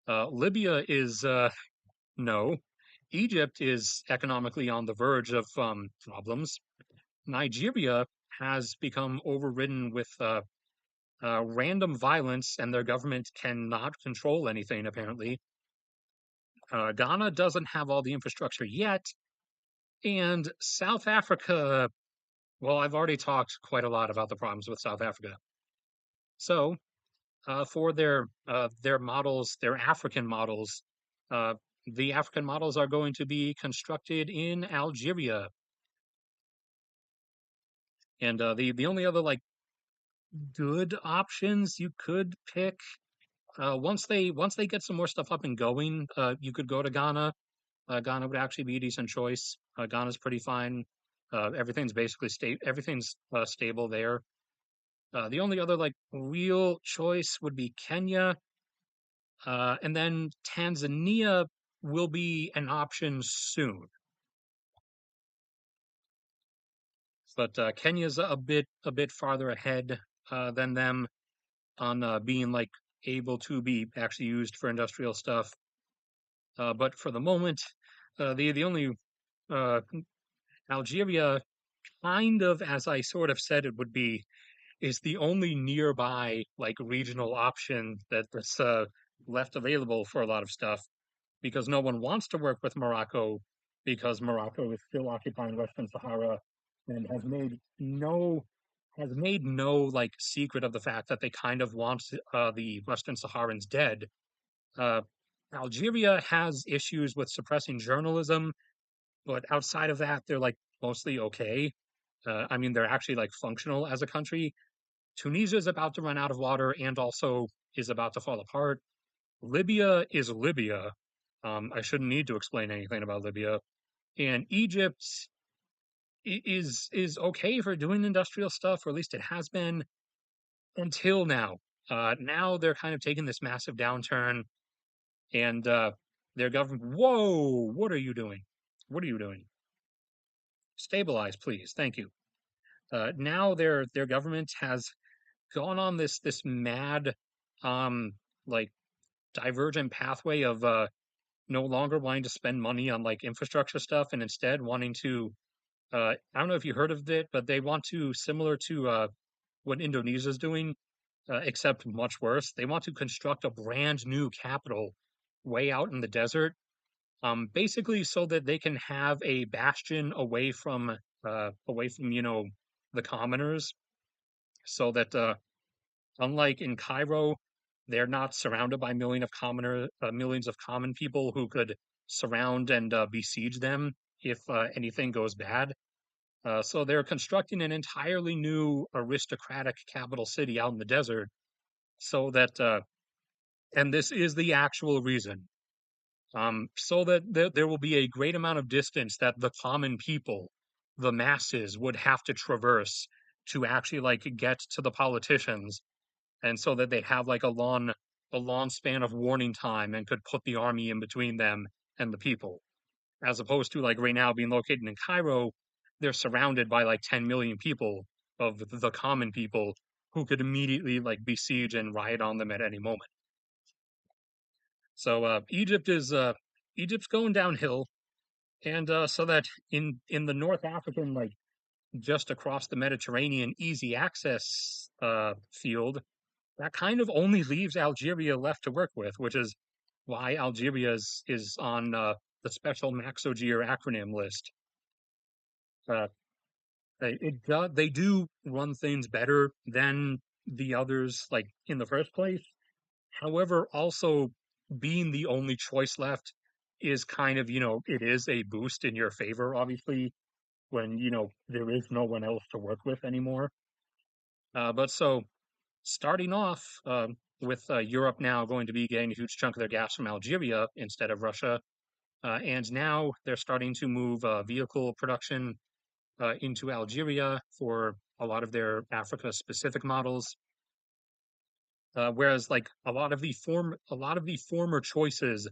Libya is no. Egypt is economically on the verge of problems. Nigeria has become overridden with random violence, and their government cannot control anything, apparently. Ghana doesn't have all the infrastructure yet. And South Africa, well, I've already talked quite a lot about the problems with South Africa. So for their models, their African models. Uh, the African models are going to be constructed in Algeria, and the only other like good options you could pick once they get some more stuff up and going, you could go to Ghana. Ghana would actually be a decent choice. Ghana's pretty fine. Everything's basically everything's stable there. The only other like real choice would be Kenya, and then Tanzania will be an option soon. But Kenya's a bit farther ahead than them on being like able to be actually used for industrial stuff. But for the moment, the only uh, Algeria, kind of as I sort of said it would be, is the only nearby like regional option that's left available for a lot of stuff because no one wants to work with Morocco because Morocco is still occupying Western Sahara and has made no like secret of the fact that they kind of want the Western Saharans dead. Uh, Algeria has issues with suppressing journalism, but outside of that, they're like mostly okay. I mean, they're actually like functional as a country. Tunisia is about to run out of water and also is about to fall apart. Libya is Libya. I shouldn't need to explain anything about Libya. And Egypt is okay for doing industrial stuff, or at least it has been until now. Now they're kind of taking this massive downturn, and their government. Whoa! What are you doing? What are you doing? Stabilize, please. Thank you. Now their government has gone on this mad, um, like divergent pathway of no longer wanting to spend money on like infrastructure stuff and instead wanting to. I don't know if you heard of it, but they want to similar to what Indonesia's doing, except much worse. They want to construct a brand new capital way out in the desert, basically so that they can have a bastion away from the commoners, so that unlike in Cairo, they're not surrounded by millions of common people who could surround and besiege them if anything goes bad. So they're constructing an entirely new aristocratic capital city out in the desert, so that, and this is the actual reason, so that there will be a great amount of distance that the common people, the masses, would have to traverse to actually like get to the politicians, and so that they have like a long span of warning time and could put the army in between them and the people, as opposed to like right now being located in Cairo, they're surrounded by like 10 million people of the common people who could immediately like besiege and riot on them at any moment. So Egypt's going downhill, and so that in the North African, like just across the Mediterranean, easy access field, that kind of only leaves Algeria left to work with, which is why Algeria is on the special MaxOGear acronym list. Uh, they do run things better than the others, like in the first place. However, also being the only choice left is kind of, it is a boost in your favor, obviously, when, there is no one else to work with anymore. But so starting off with Europe now going to be getting a huge chunk of their gas from Algeria instead of Russia. And now they're starting to move vehicle production into Algeria for a lot of their Africa specific models. Whereas like a lot of the former choices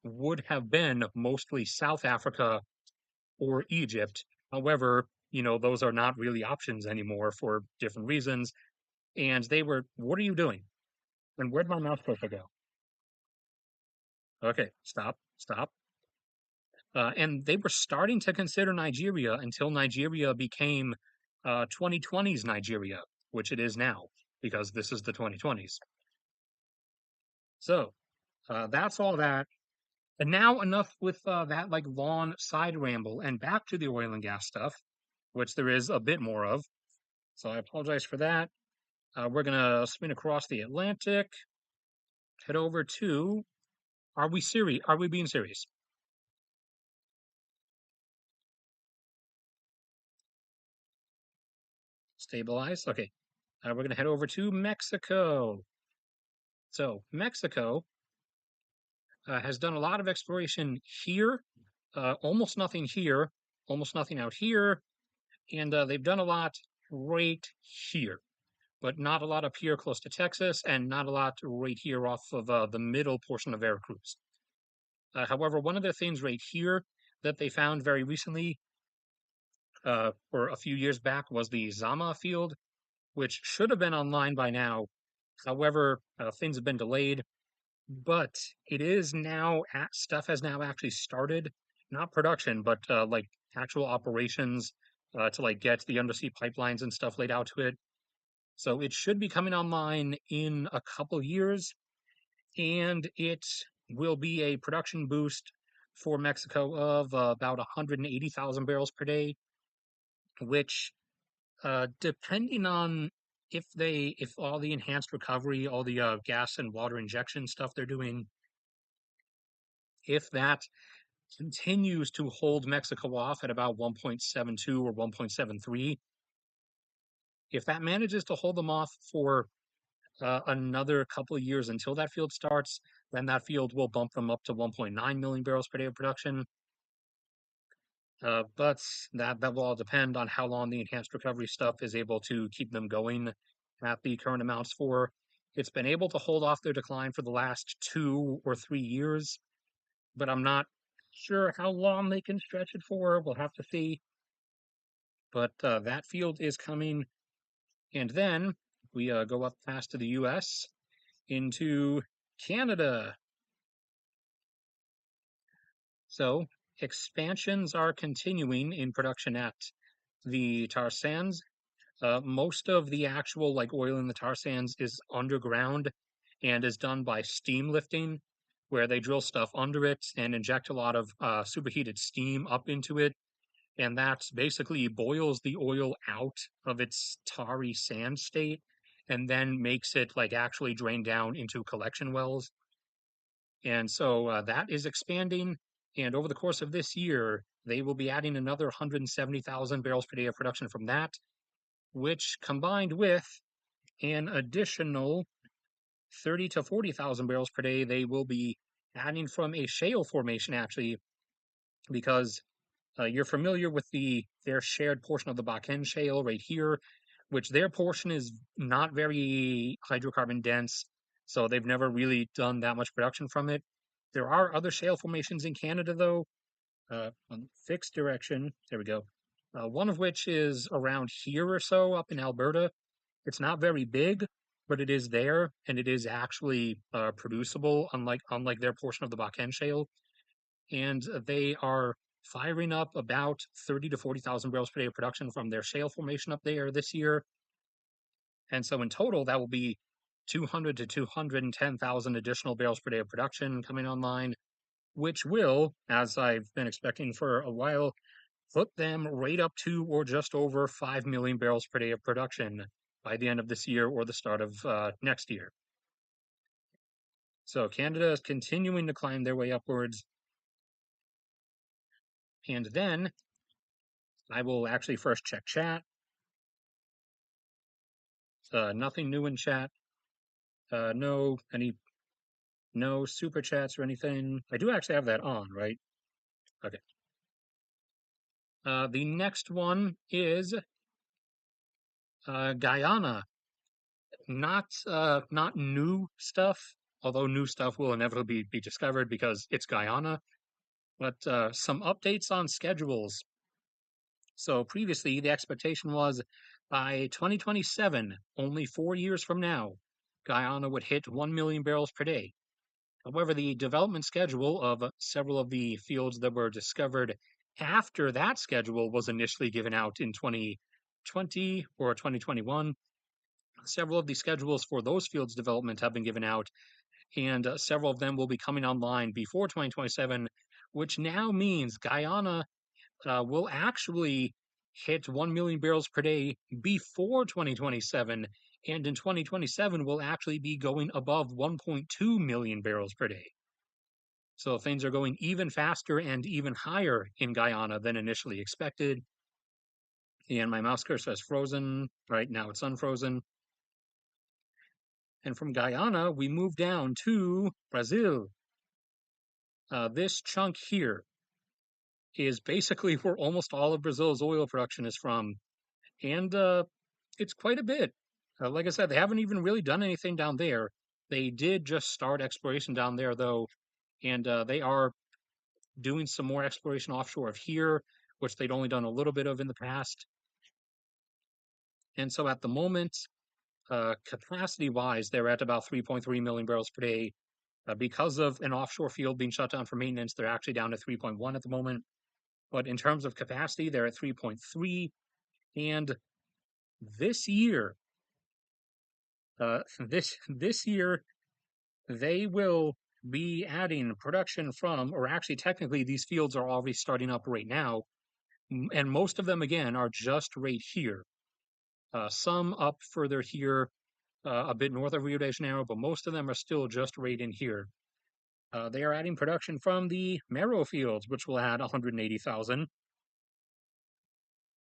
would have been mostly South Africa or Egypt. However, those are not really options anymore for different reasons. And they were, what are you doing? And where'd my mouse cursor go? Okay, stop, stop. And they were starting to consider Nigeria until Nigeria became 2020's Nigeria, which it is now, because this is the 2020s. So that's all that. And now enough with that like long side ramble and back to the oil and gas stuff, which there is a bit more of. So I apologize for that. We're gonna spin across the Atlantic, head over to. Are we serious? Are we being serious? Stabilize. Okay. We're gonna head over to Mexico. So Mexico has done a lot of exploration here, almost nothing here, almost nothing out here, and they've done a lot right here, but not a lot up here close to Texas, and not a lot right here off of the middle portion of Veracruz. However, one of the things right here that they found very recently, or a few years back, was the Zama field, which should have been online by now. However, things have been delayed, but it is now, stuff has now actually started, not production, but like actual operations to like get the undersea pipelines and stuff laid out to it. So it should be coming online in a couple years, and it will be a production boost for Mexico of about 180,000 barrels per day, which, depending on if all the enhanced recovery, all the gas and water injection stuff they're doing, if that continues to hold Mexico off at about 1.72 or 1.73, if that manages to hold them off for another couple of years until that field starts, then that field will bump them up to 1.9 million barrels per day of production. But that will all depend on how long the enhanced recovery stuff is able to keep them going at the current amounts for. It's been able to hold off their decline for the last 2 or 3 years, but I'm not sure how long they can stretch it for. We'll have to see. But that field is coming. And then we go up past to the US into Canada. So expansions are continuing in production at the tar sands. Most of the actual like oil in the tar sands is underground and is done by steam lifting, where they drill stuff under it and inject a lot of superheated steam up into it, and that basically boils the oil out of its tarry sand state and then makes it like actually drain down into collection wells. And so that is expanding. And over the course of this year, they will be adding another 170,000 barrels per day of production from that, which combined with an additional 30 to 40,000 barrels per day, they will be adding from a shale formation, actually, because you're familiar with their shared portion of the Bakken Shale right here, which their portion is not very hydrocarbon dense, so they've never really done that much production from it. There are other shale formations in Canada, though, on fixed direction. There we go. One of which is around here or so up in Alberta. It's not very big, but it is there, and it is actually producible, unlike their portion of the Bakken Shale. And they are firing up about 30 to 40,000 barrels per day of production from their shale formation up there this year. And so in total, that will be 200 to 210,000 additional barrels per day of production coming online, which will, as I've been expecting for a while, put them right up to or just over 5 million barrels per day of production by the end of this year or the start of next year. So Canada is continuing to climb their way upwards. And then I will actually first check chat. Nothing new in chat. No super chats or anything. I do actually have that on, right? Okay. The next one is Guyana. Not new stuff, although new stuff will inevitably be discovered because it's Guyana. But some updates on schedules. So previously, the expectation was by 2027, only 4 years from now, Guyana would hit 1 million barrels per day. However, the development schedule of several of the fields that were discovered after that schedule was initially given out in 2020 or 2021. Several of the schedules for those fields' development have been given out, and several of them will be coming online before 2027, which now means Guyana will actually hit 1 million barrels per day before 2027 And in 2027, we'll actually be going above 1.2 million barrels per day. So things are going even faster and even higher in Guyana than initially expected. And my mouse cursor is frozen. Right now it's unfrozen. And from Guyana, we move down to Brazil. This chunk here is basically where almost all of Brazil's oil production is from. And it's quite a bit. Like I said, they haven't even really done anything down there. They did just start exploration down there, though, and they are doing some more exploration offshore of here, which they'd only done a little bit of in the past. And so at the moment, capacity-wise, they're at about 3.3 million barrels per day. Because of an offshore field being shut down for maintenance, they're actually down to 3.1 at the moment. But in terms of capacity, they're at 3.3. And this year, this year, they will be adding production from, or actually, technically, these fields are already starting up right now, and most of them again are just right here. Some up further here, a bit north of Rio de Janeiro, but most of them are still just right in here. They are adding production from the Mero fields, which will add 180,000.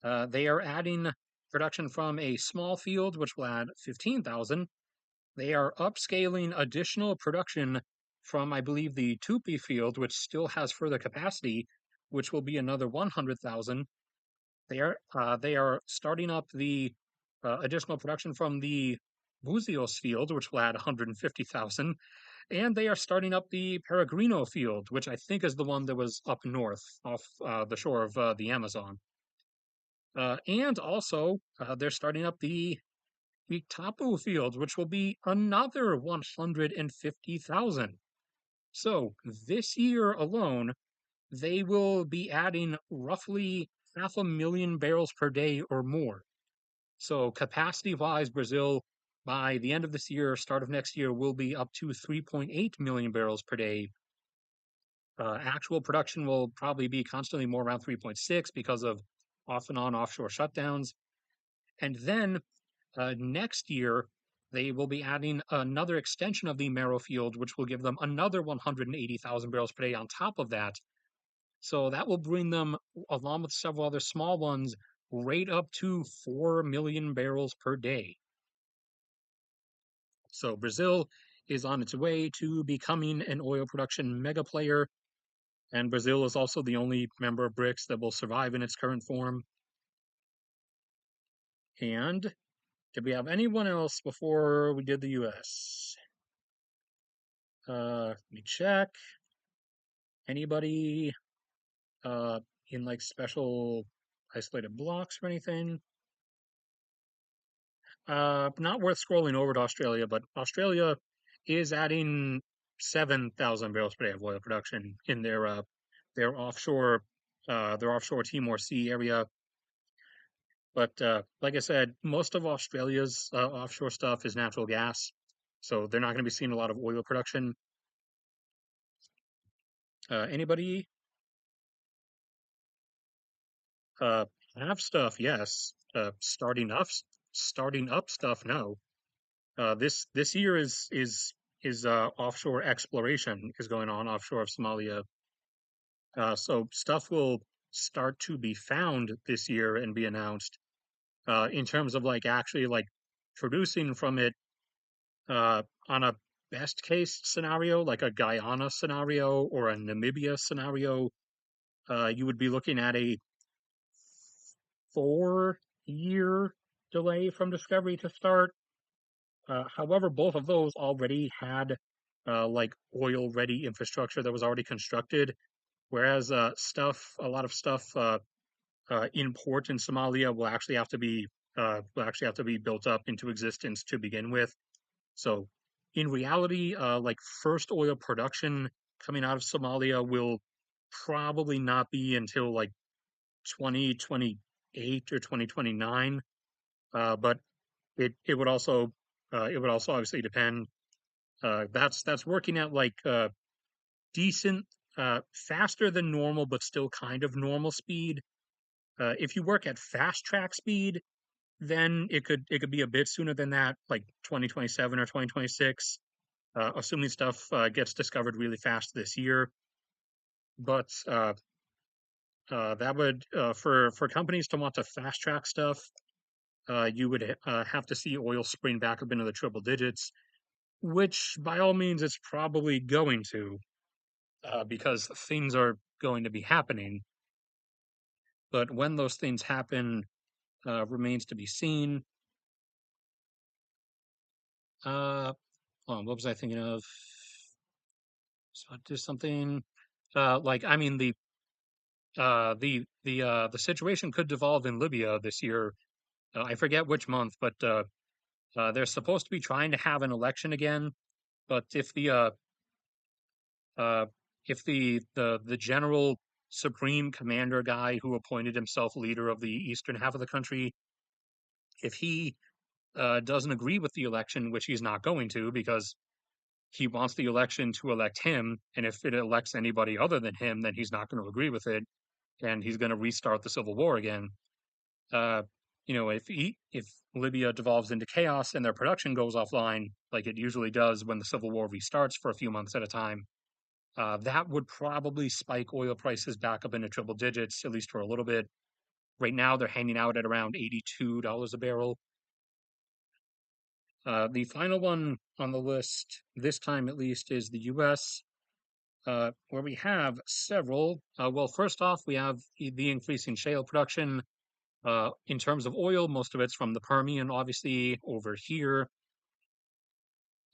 They are adding production from a small field, which will add 15,000. They are upscaling additional production from, I believe, the Tupi field, which still has further capacity, which will be another 100,000. They are starting up the additional production from the Buzios field, which will add 150,000, and they are starting up the Peregrino field, which I think is the one that was up north off the shore of the Amazon. And also, they're starting up the Itapu field, which will be another 150,000. So this year alone, they will be adding roughly 500,000 barrels per day or more. So capacity-wise, Brazil, by the end of this year, start of next year, will be up to 3.8 million barrels per day. Actual production will probably be constantly more around 3.6 because of off and on offshore shutdowns. And then next year, they will be adding another extension of the Mero field, which will give them another 180,000 barrels per day on top of that. So that will bring them, along with several other small ones, right up to 4 million barrels per day. So Brazil is on its way to becoming an oil production mega player, and Brazil is also the only member of BRICS that will survive in its current form. And did we have anyone else before we did the US? Let me check. Anybody in like special isolated blocks or anything? Not worth scrolling over to Australia, but Australia is adding 7,000 barrels per day of oil production in their offshore Timor Sea area. But like I said, most of Australia's offshore stuff is natural gas, so they're not going to be seeing a lot of oil production. Anybody have stuff? Yes. Starting up stuff? No. This year is offshore exploration is going on offshore of Somalia. So stuff will start to be found this year and be announced. In terms of like actually like producing from it on a best case scenario, like a Guyana scenario or a Namibia scenario, you would be looking at a 4-year delay from discovery to start. However, both of those already had like oil-ready infrastructure that was already constructed, whereas a lot of stuff in port in Somalia will actually have to be built up into existence to begin with. So, in reality, like first oil production coming out of Somalia will probably not be until like 2028 or 2029. But it would also obviously depend. That's working at like decent, faster than normal, but still kind of normal speed. If you work at fast track speed, then it could be a bit sooner than that, like 2027 or 2026, assuming stuff gets discovered really fast this year. But that would for companies to want to fast track stuff, you would have to see oil spring back up into the triple digits, which by all means it's probably going to, because things are going to be happening. But when those things happen remains to be seen. Uh, what was I thinking of? So just something like I mean the situation could devolve in Libya this year. I forget which month, but they're supposed to be trying to have an election again. But uh, if the general supreme commander guy who appointed himself leader of the eastern half of the country, if he doesn't agree with the election, which he's not going to because he wants the election to elect him, and if it elects anybody other than him, then he's not going to agree with it, and he's going to restart the civil war again. Uh, if Libya devolves into chaos and their production goes offline, like it usually does when the civil war restarts for a few months at a time, that would probably spike oil prices back up into triple digits, at least for a little bit. Right now, they're hanging out at around $82 a barrel. The final one on the list, this time at least, is the US, where we have several. Well, first off, we have the increasing shale production. In terms of oil, most of it's from the Permian, obviously, over here.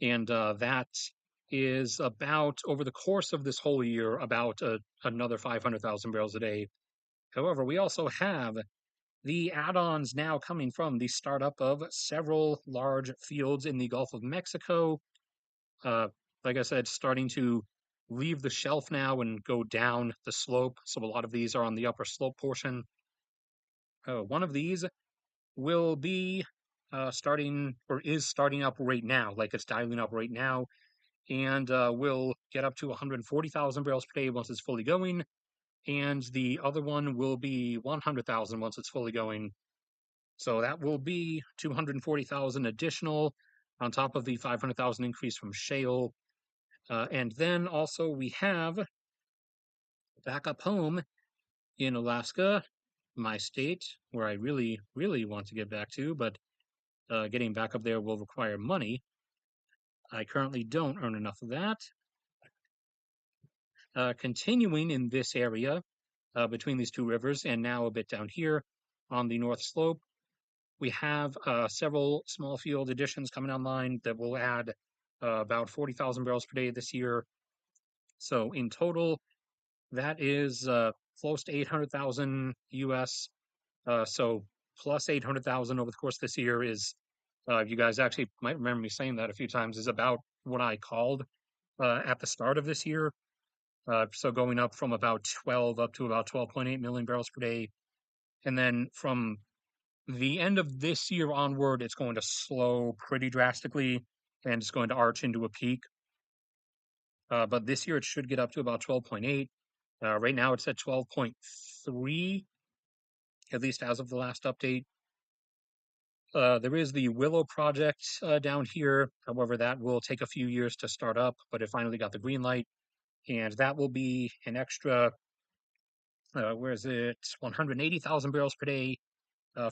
And that is about, over the course of this whole year, about another 500,000 barrels a day. However, we also have the add-ons now coming from the startup of several large fields in the Gulf of Mexico. Like I said, starting to leave the shelf now and go down the slope. So a lot of these are on the upper slope portion. One of these will be starting or is starting up right now, like it's dialing up right now, and will get up to 140,000 barrels per day once it's fully going. And the other one will be 100,000 once it's fully going. So that will be 240,000 additional on top of the 500,000 increase from shale. And then also we have back up home in Alaska, my state, where I really, really want to get back to, but getting back up there will require money. I currently don't earn enough of that. Continuing in this area between these two rivers, and now a bit down here on the north slope, we have several small field additions coming online that will add about 40,000 barrels per day this year. So in total, that is close to 800,000 US. So plus 800,000 over the course of this year is, you guys actually might remember me saying that a few times, is about what I called at the start of this year. So going up from about 12 up to about 12.8 million barrels per day. And then from the end of this year onward, it's going to slow pretty drastically and it's going to arch into a peak. But this year it should get up to about 12.8. Right now it's at 12.3, at least as of the last update. There is the Willow project down here. However, that will take a few years to start up, but it finally got the green light. And that will be an extra, where is it? 180,000 barrels per day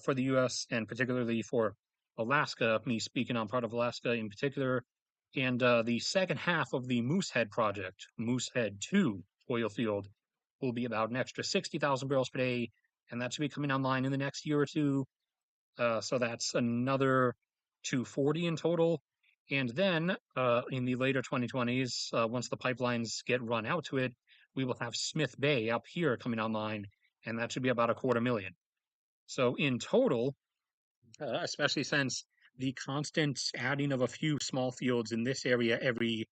for the US and particularly for Alaska, me speaking on part of Alaska in particular. And the second half of the Moosehead project, Moosehead 2 oil field, will be about an extra 60,000 barrels per day. And that should be coming online in the next year or two. So that's another 240 in total. And then in the later 2020s, once the pipelines get run out to it, we will have Smith Bay up here coming online, and that should be about 250,000. So in total, especially since the constant adding of a few small fields in this area every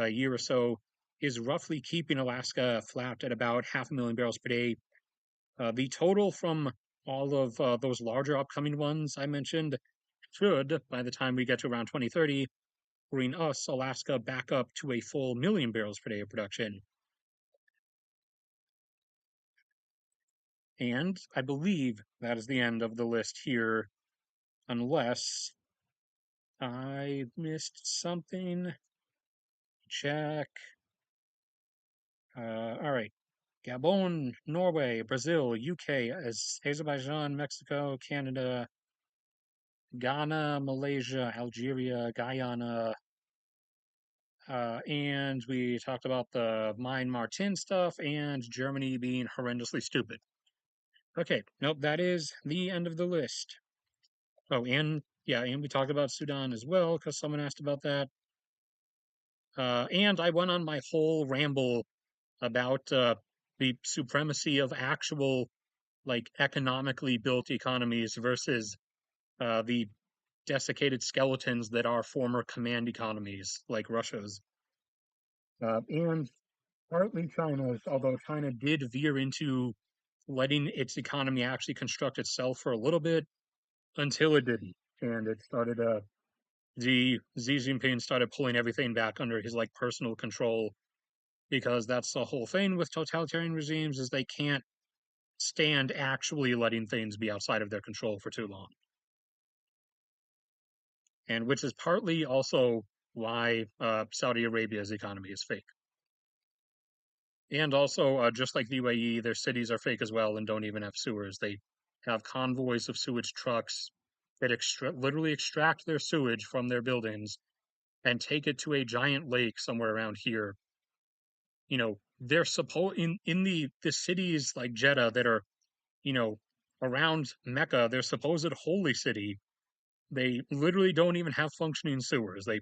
year or so is roughly keeping Alaska flat at about 500,000 barrels per day. The total from all of those larger upcoming ones I mentioned should, by the time we get to around 2030, bring us, Alaska, back up to a full million barrels per day of production. And I believe that is the end of the list here unless I missed something. Check. All right. Gabon, Norway, Brazil, UK, Azerbaijan, Mexico, Canada, Ghana, Malaysia, Algeria, Guyana, and we talked about the Mine Martin stuff and Germany being horrendously stupid. Okay, nope, that is the end of the list. Oh, and yeah, and we talked about Sudan as well because someone asked about that. And I went on my whole ramble about the supremacy of actual, like, economically built economies versus the desiccated skeletons that are former command economies like Russia's. And partly China's, although China did veer into letting its economy actually construct itself for a little bit until it didn't. And it started Xi Jinping started pulling everything back under his like personal control because that's the whole thing with totalitarian regimes is they can't stand actually letting things be outside of their control for too long. And which is partly also why Saudi Arabia's economy is fake. And also, just like the UAE, their cities are fake as well and don't even have sewers. They have convoys of sewage trucks that literally extract their sewage from their buildings and take it to a giant lake somewhere around here. You know, they're supposed in the cities like Jeddah that are, you know, around Mecca, their supposed holy city. They literally don't even have functioning sewers. They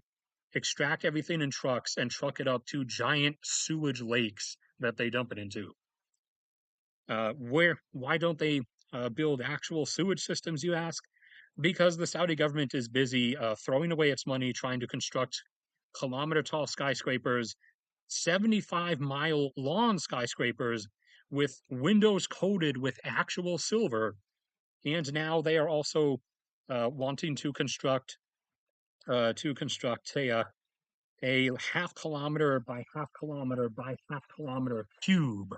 extract everything in trucks and truck it up to giant sewage lakes that they dump it into. Why don't they build actual sewage systems, you ask? Because the Saudi government is busy throwing away its money trying to construct kilometer tall skyscrapers, 75-mile long skyscrapers with windows coated with actual silver. And now they are also wanting to construct a half kilometer by half kilometer by half kilometer cube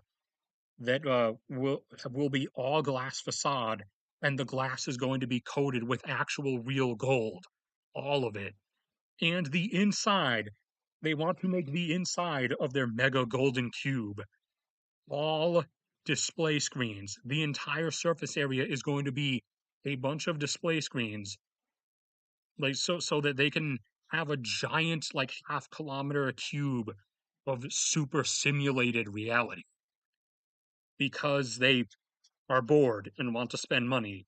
that will be all glass facade, and the glass is going to be coated with actual real gold, all of it. And the inside, they want to make the inside of their mega golden cube all display screens. The entire surface area is going to be a bunch of display screens, like so that they can have a giant like half kilometer cube of super simulated reality because they are bored and want to spend money.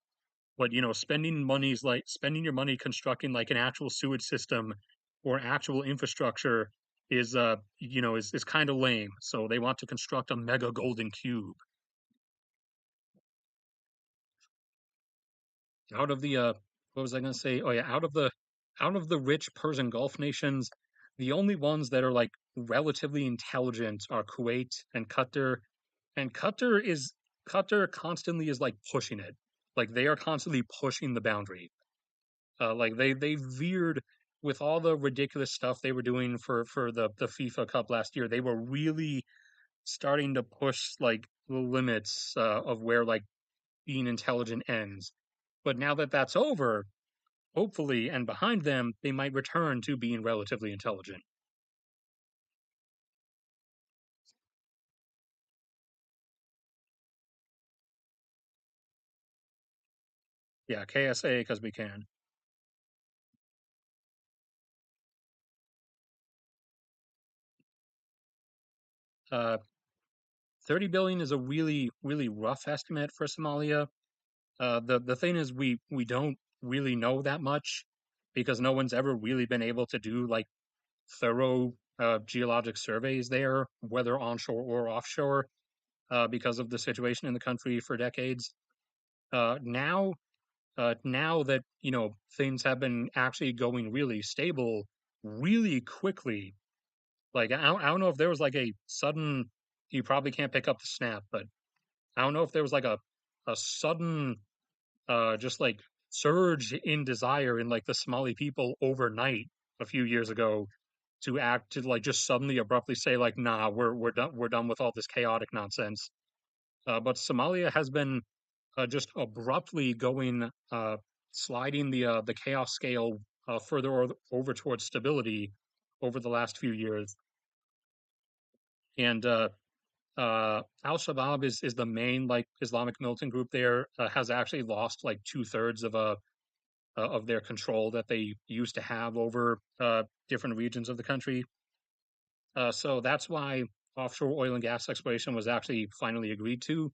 But spending money is like spending your money constructing like an actual sewage system or actual infrastructure is kind of lame. So they want to construct a mega golden cube out of the what was I going to say? Oh yeah, out of the rich Persian Gulf nations, the only ones that are like relatively intelligent are Kuwait and Qatar. And Qatar constantly is like pushing it. Like they are constantly pushing the boundary. Like they veered with all the ridiculous stuff they were doing for the FIFA Cup last year. They were really starting to push like the limits of where like being intelligent ends. But now that that's over, hopefully, and behind them, they might return to being relatively intelligent. Yeah, KSA because we can. Uh, 30 billion is a really, really rough estimate for Somalia. The thing is, we don't really know that much because no one's ever really been able to do like thorough geologic surveys there, whether onshore or offshore, because of the situation in the country for decades. Now, now that things have been actually going really stable, really quickly. Like I don't know if there was like a sudden. You probably can't pick up the snap, but I don't know if there was like a sudden just like surge in desire in like the Somali people overnight a few years ago to act to like just suddenly abruptly say like nah we're done with all this chaotic nonsense. But Somalia has been just abruptly going sliding the chaos scale further over towards stability over the last few years. And Al Shabaab is the main like Islamic militant group there. Has actually lost like 2/3 of their control that they used to have over different regions of the country. So that's why offshore oil and gas exploration was actually finally agreed to.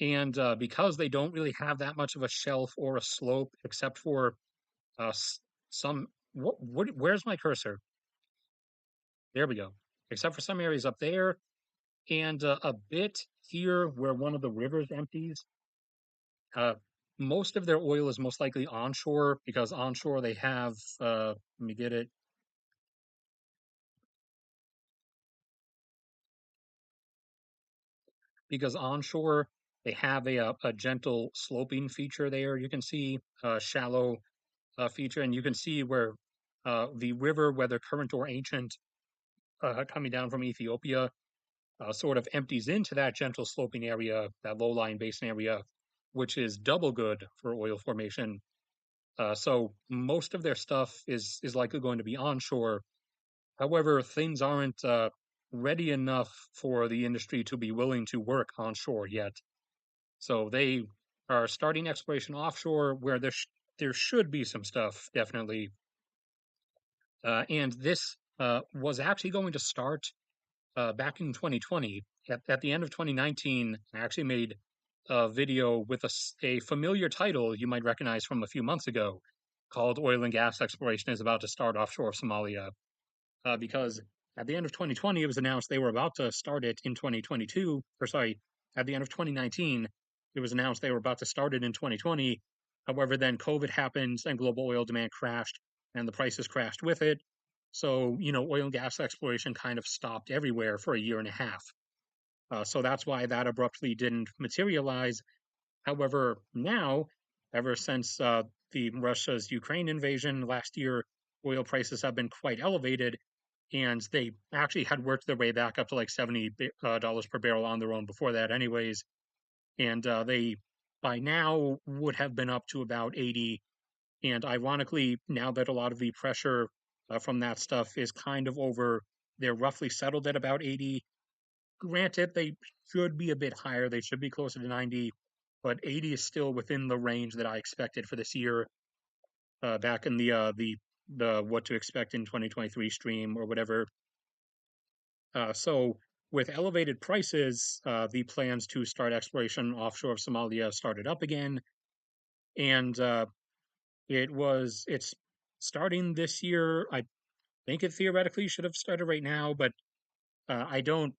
And because they don't really have that much of a shelf or a slope, except for some, where's my cursor? There we go. Except for some areas up there and a bit here where one of the rivers empties. Uh, Most of their oil is most likely onshore because onshore they have, let me get it, because onshore they have a gentle sloping feature there. You can see a shallow feature, and you can see where the river, whether current or ancient, coming down from Ethiopia, sort of empties into that gentle sloping area, that low-lying basin area, which is double good for oil formation. So most of their stuff is likely going to be onshore. However, things aren't ready enough for the industry to be willing to work onshore yet. So they are starting exploration offshore where there should be some stuff, definitely. And this was actually going to start back in 2020. At the end of 2019, I actually made a video with a familiar title you might recognize from a few months ago called Oil and Gas Exploration is About to Start Offshore of Somalia. Because at the end of 2020, it was announced they were about to start it in 2022, or sorry, at the end of 2019, it was announced they were about to start it in 2020. However, then COVID happened and global oil demand crashed and the prices crashed with it. So, oil and gas exploration kind of stopped everywhere for a year and a half. So that's why that abruptly didn't materialize. However, now, ever since the Russia's Ukraine invasion last year, oil prices have been quite elevated, and they actually had worked their way back up to like $70 per barrel on their own before that, anyways. And they, by now, would have been up to about 80. And ironically, now that a lot of the pressure from that stuff is kind of over, they're roughly settled at about 80. Granted, they should be a bit higher. They should be closer to 90, but 80 is still within the range that I expected for this year. Back in the what to expect in 2023 stream or whatever. So with elevated prices, the plans to start exploration offshore of Somalia started up again, and it's starting this year. I think it theoretically should have started right now, but I don't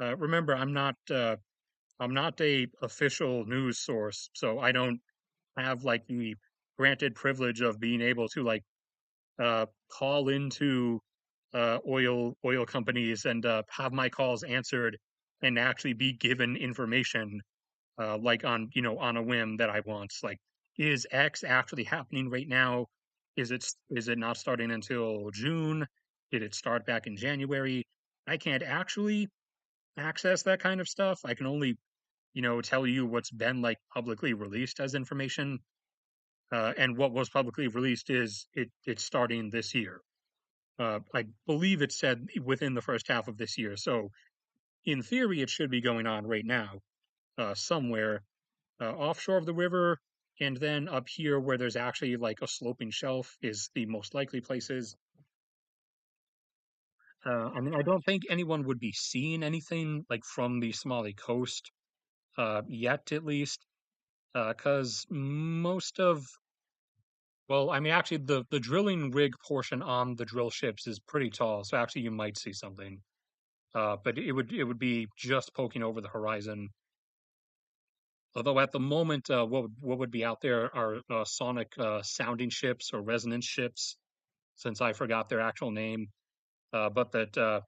remember. I'm not a official news source, so I don't have like the granted privilege of being able to like call into oil companies and have my calls answered and actually be given information like on a whim that I want. Like, is X actually happening right now? Is it not starting until June? Did it start back in January? I can't actually access that kind of stuff. I can only tell you what's been like publicly released as information. And what was publicly released is it's starting this year. I believe it said within the first half of this year. So in theory, it should be going on right now, somewhere offshore of the river, and then up here where there's actually like a sloping shelf is the most likely places. I mean, I don't think anyone would be seeing anything like from the Somali coast yet, at least, because most of well, I mean, actually, the drilling rig portion on the drill ships is pretty tall, so actually you might see something. But it would be just poking over the horizon. Although at the moment, what would be out there are sonic sounding ships or resonance ships, since I forgot their actual name. But that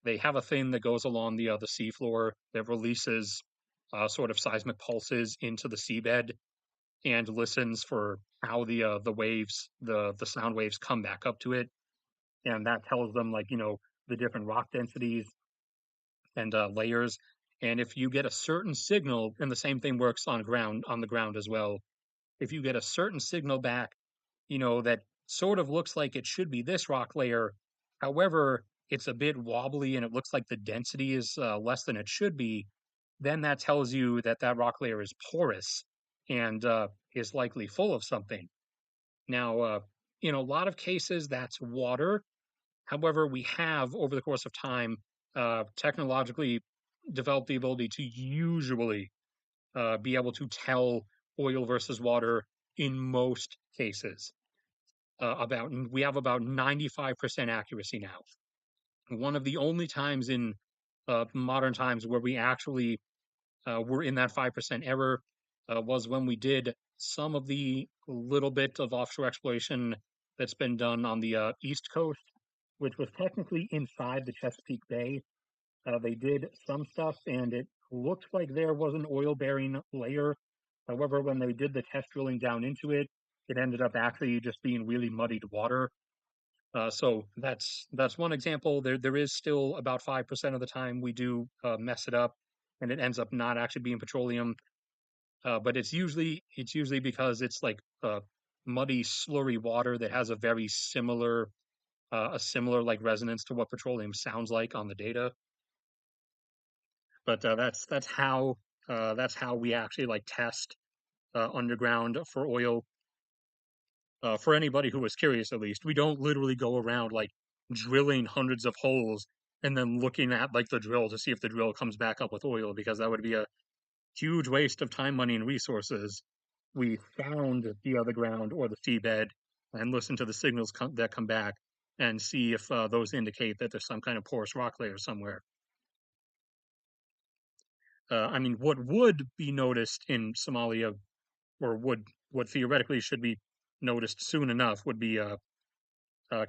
they have a thing that goes along the seafloor that releases sort of seismic pulses into the seabed and listens for how the waves, the sound waves come back up to it, and that tells them like the different rock densities and layers. And if you get a certain signal, and the same thing works on the ground as well. if you get a certain signal back, that sort of looks like it should be this rock layer. However, it's a bit wobbly and it looks like the density is less than it should be, then that tells you that that rock layer is porous and is likely full of something. Now, in a lot of cases, that's water. However, we have, over the course of time, technologically developed the ability to usually be able to tell oil versus water in most cases. We have about 95% accuracy now. One of the only times in modern times where we actually were in that 5% error was when we did some of the little bit of offshore exploration that's been done on the East Coast, which was technically inside the Chesapeake Bay. They did some stuff and it looked like there was an oil bearing layer. However, when they did the test drilling down into it, it ended up actually just being really muddied water. So that's one example. There is still about 5% of the time we do mess it up, and it ends up not actually being petroleum. But it's usually because it's like muddy, slurry water that has a similar like resonance to what petroleum sounds like on the data. But that's how we actually like test underground for oil. For anybody who was curious, at least, we don't literally go around like drilling hundreds of holes and then looking at like the drill to see if the drill comes back up with oil, because that would be a huge waste of time, money, and resources. We found the other ground or the seabed and listen to the signals that come back and see if those indicate that there's some kind of porous rock layer somewhere. I mean, what would be noticed in Somalia, or what theoretically should be noticed soon enough, would be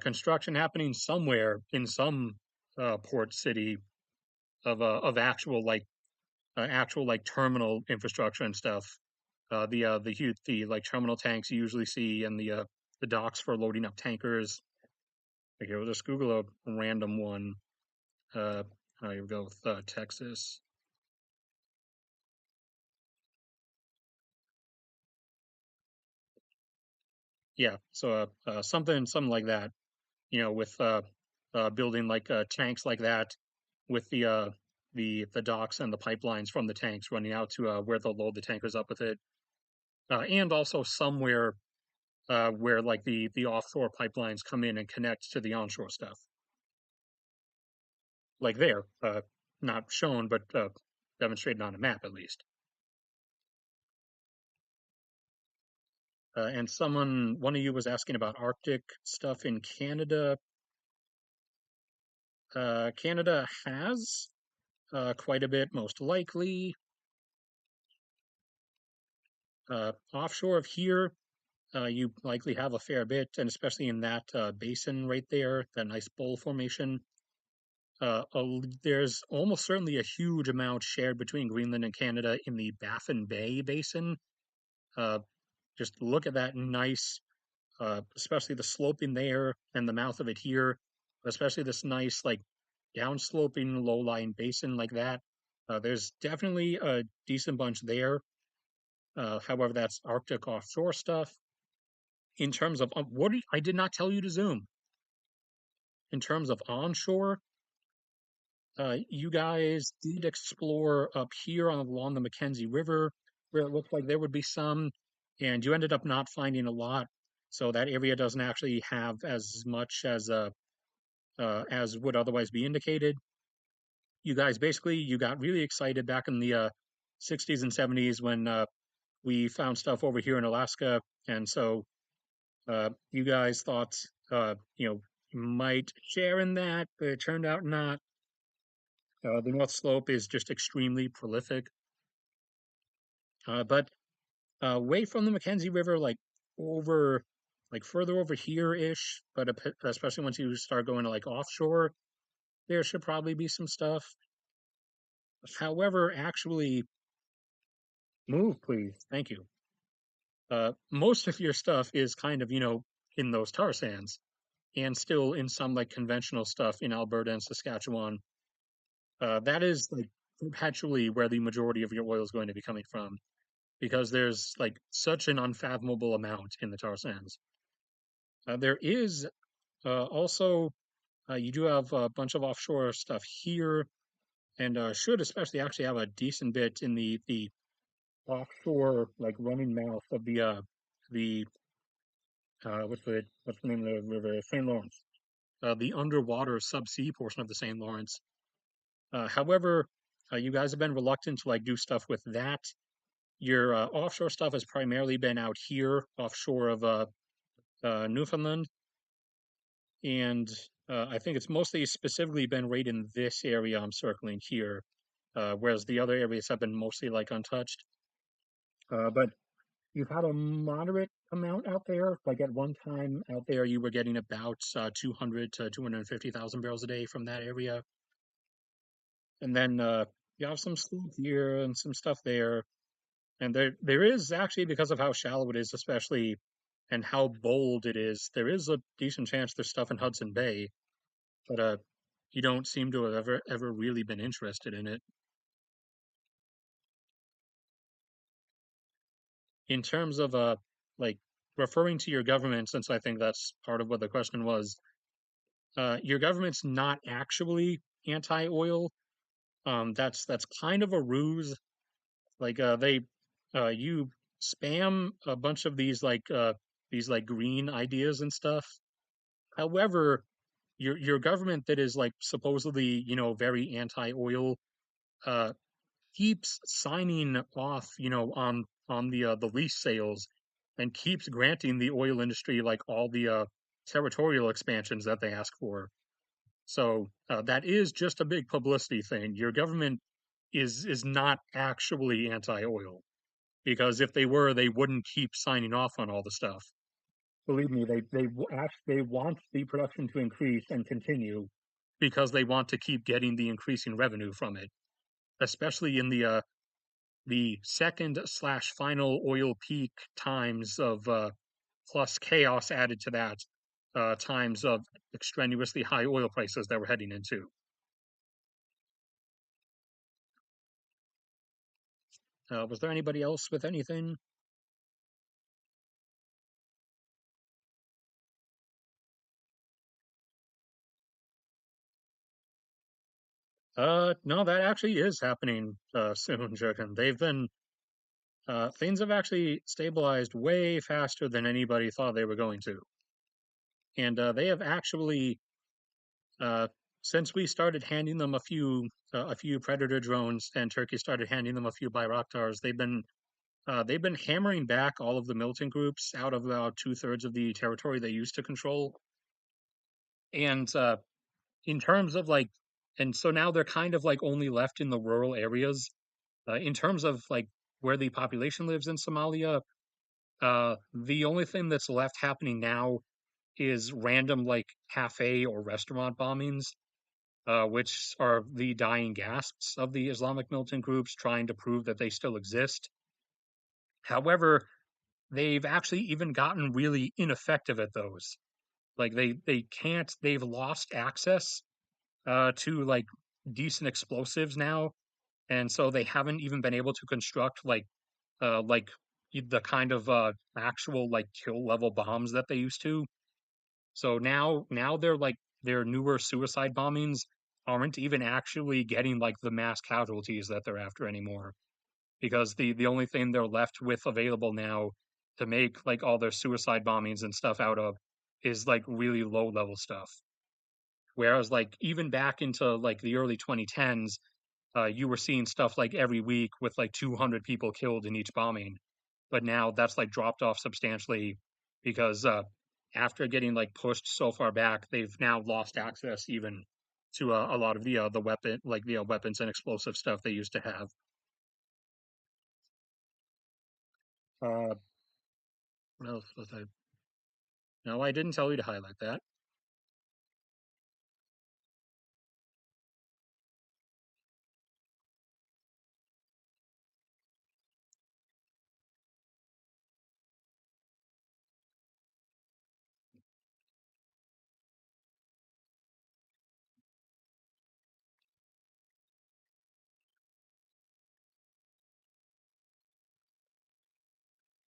construction happening somewhere in some port city of actual terminal infrastructure and stuff. The like terminal tanks you usually see and the docks for loading up tankers. Okay, we'll just Google a random one. Uh, here we go with Texas. Yeah, so something like that. With building like tanks like that with the docks and the pipelines from the tanks running out to where they'll load the tankers up with it, and also somewhere where like the offshore pipelines come in and connect to the onshore stuff, like there, not shown but demonstrated on a map at least. And one of you was asking about Arctic stuff in Canada. Canada has quite a bit, most likely. Offshore of here, you likely have a fair bit, and especially in that basin right there, that nice bowl formation. There's almost certainly a huge amount shared between Greenland and Canada in the Baffin Bay basin. Uh, just look at that nice, especially the sloping there and the mouth of it here, especially this nice, like, downsloping, low-lying basin like that. There's definitely a decent bunch there. However, that's Arctic offshore stuff. In terms of I did not tell you to zoom. In terms of onshore, you guys did explore up here along the Mackenzie River, where it looked like there would be some, and you ended up not finding a lot. So that area doesn't actually have as much as would otherwise be indicated. You guys basically you got really excited back in the 60s and 70s when we found stuff over here in Alaska, and so you guys thought you might share in that, but it turned out not. The North Slope is just extremely prolific. But away from the Mackenzie River, over, further over here ish, but especially once you start going to like offshore, there should probably be some stuff. However, actually, move, please. Thank you. Most of your stuff is kind of, in those tar sands and still in some like conventional stuff in Alberta and Saskatchewan. That is like perpetually where the majority of your oil is going to be coming from. because there's like such an unfathomable amount in the tar sands. There is also you do have a bunch of offshore stuff here, and should especially actually have a decent bit in the offshore like running mouth of the what's the name of the river? St. Lawrence. The underwater subsea portion of the St. Lawrence. However, you guys have been reluctant to like do stuff with that. Your offshore stuff has primarily been out here offshore of Newfoundland, and I think it's mostly specifically been right in this area I'm circling here, whereas the other areas have been mostly like untouched. But you've had a moderate amount out there. Like at one time out there, you were getting about 200 to 250,000 barrels a day from that area. And then you have some stuff here and some stuff there. And there is actually, because of how shallow it is, especially, and how bold it is, there is a decent chance there's stuff in Hudson Bay, but you don't seem to have ever really been interested in it. In terms of like referring to your government, since I think that's part of what the question was, your government's not actually anti-oil. That's kind of a ruse. Like they you spam a bunch of these like green ideas and stuff. However, your government that is like supposedly, you know, very anti-oil uh keeps signing off, you know, on the lease sales and keeps granting the oil industry like all the territorial expansions that they ask for. So that is just a big publicity thing. Your government is not actually anti-oil because if they were, they wouldn't keep signing off on all the stuff. Believe me, they want the production to increase and continue because they want to keep getting the increasing revenue from it, especially in the second slash final oil peak times of plus chaos added to that times of extraneously high oil prices that we're heading into. Was there anybody else with anything? No, that actually is happening soon, Jurgen. They've been things have actually stabilized way faster than anybody thought they were going to, and they have actually uh, since we started handing them a few Predator drones and Turkey started handing them a few Bayraktars, they've been hammering back all of the militant groups out of about two-thirds of the territory they used to control. And in terms of like, and so now they're kind of like only left in the rural areas. In terms of like where the population lives in Somalia, the only thing that's left happening now is random like cafe or restaurant bombings, which are the dying gasps of the Islamic militant groups trying to prove that they still exist. However, they've actually even gotten really ineffective at those. Like they can't. They've lost access to like decent explosives now, and so they haven't even been able to construct like the kind of actual like kill level bombs that they used to. So now they're like their newer suicide bombings aren't even actually getting like the mass casualties that they're after anymore because the only thing they're left with available now to make like all their suicide bombings and stuff out of is like really low level stuff. Whereas like even back into like the early 2010s, you were seeing stuff like every week with like 200 people killed in each bombing. But now that's like dropped off substantially because after getting like pushed so far back, they've now lost access even to a lot of the weapon like the weapons and explosive stuff they used to have. Uh, what else was I? No, I didn't tell you to highlight that.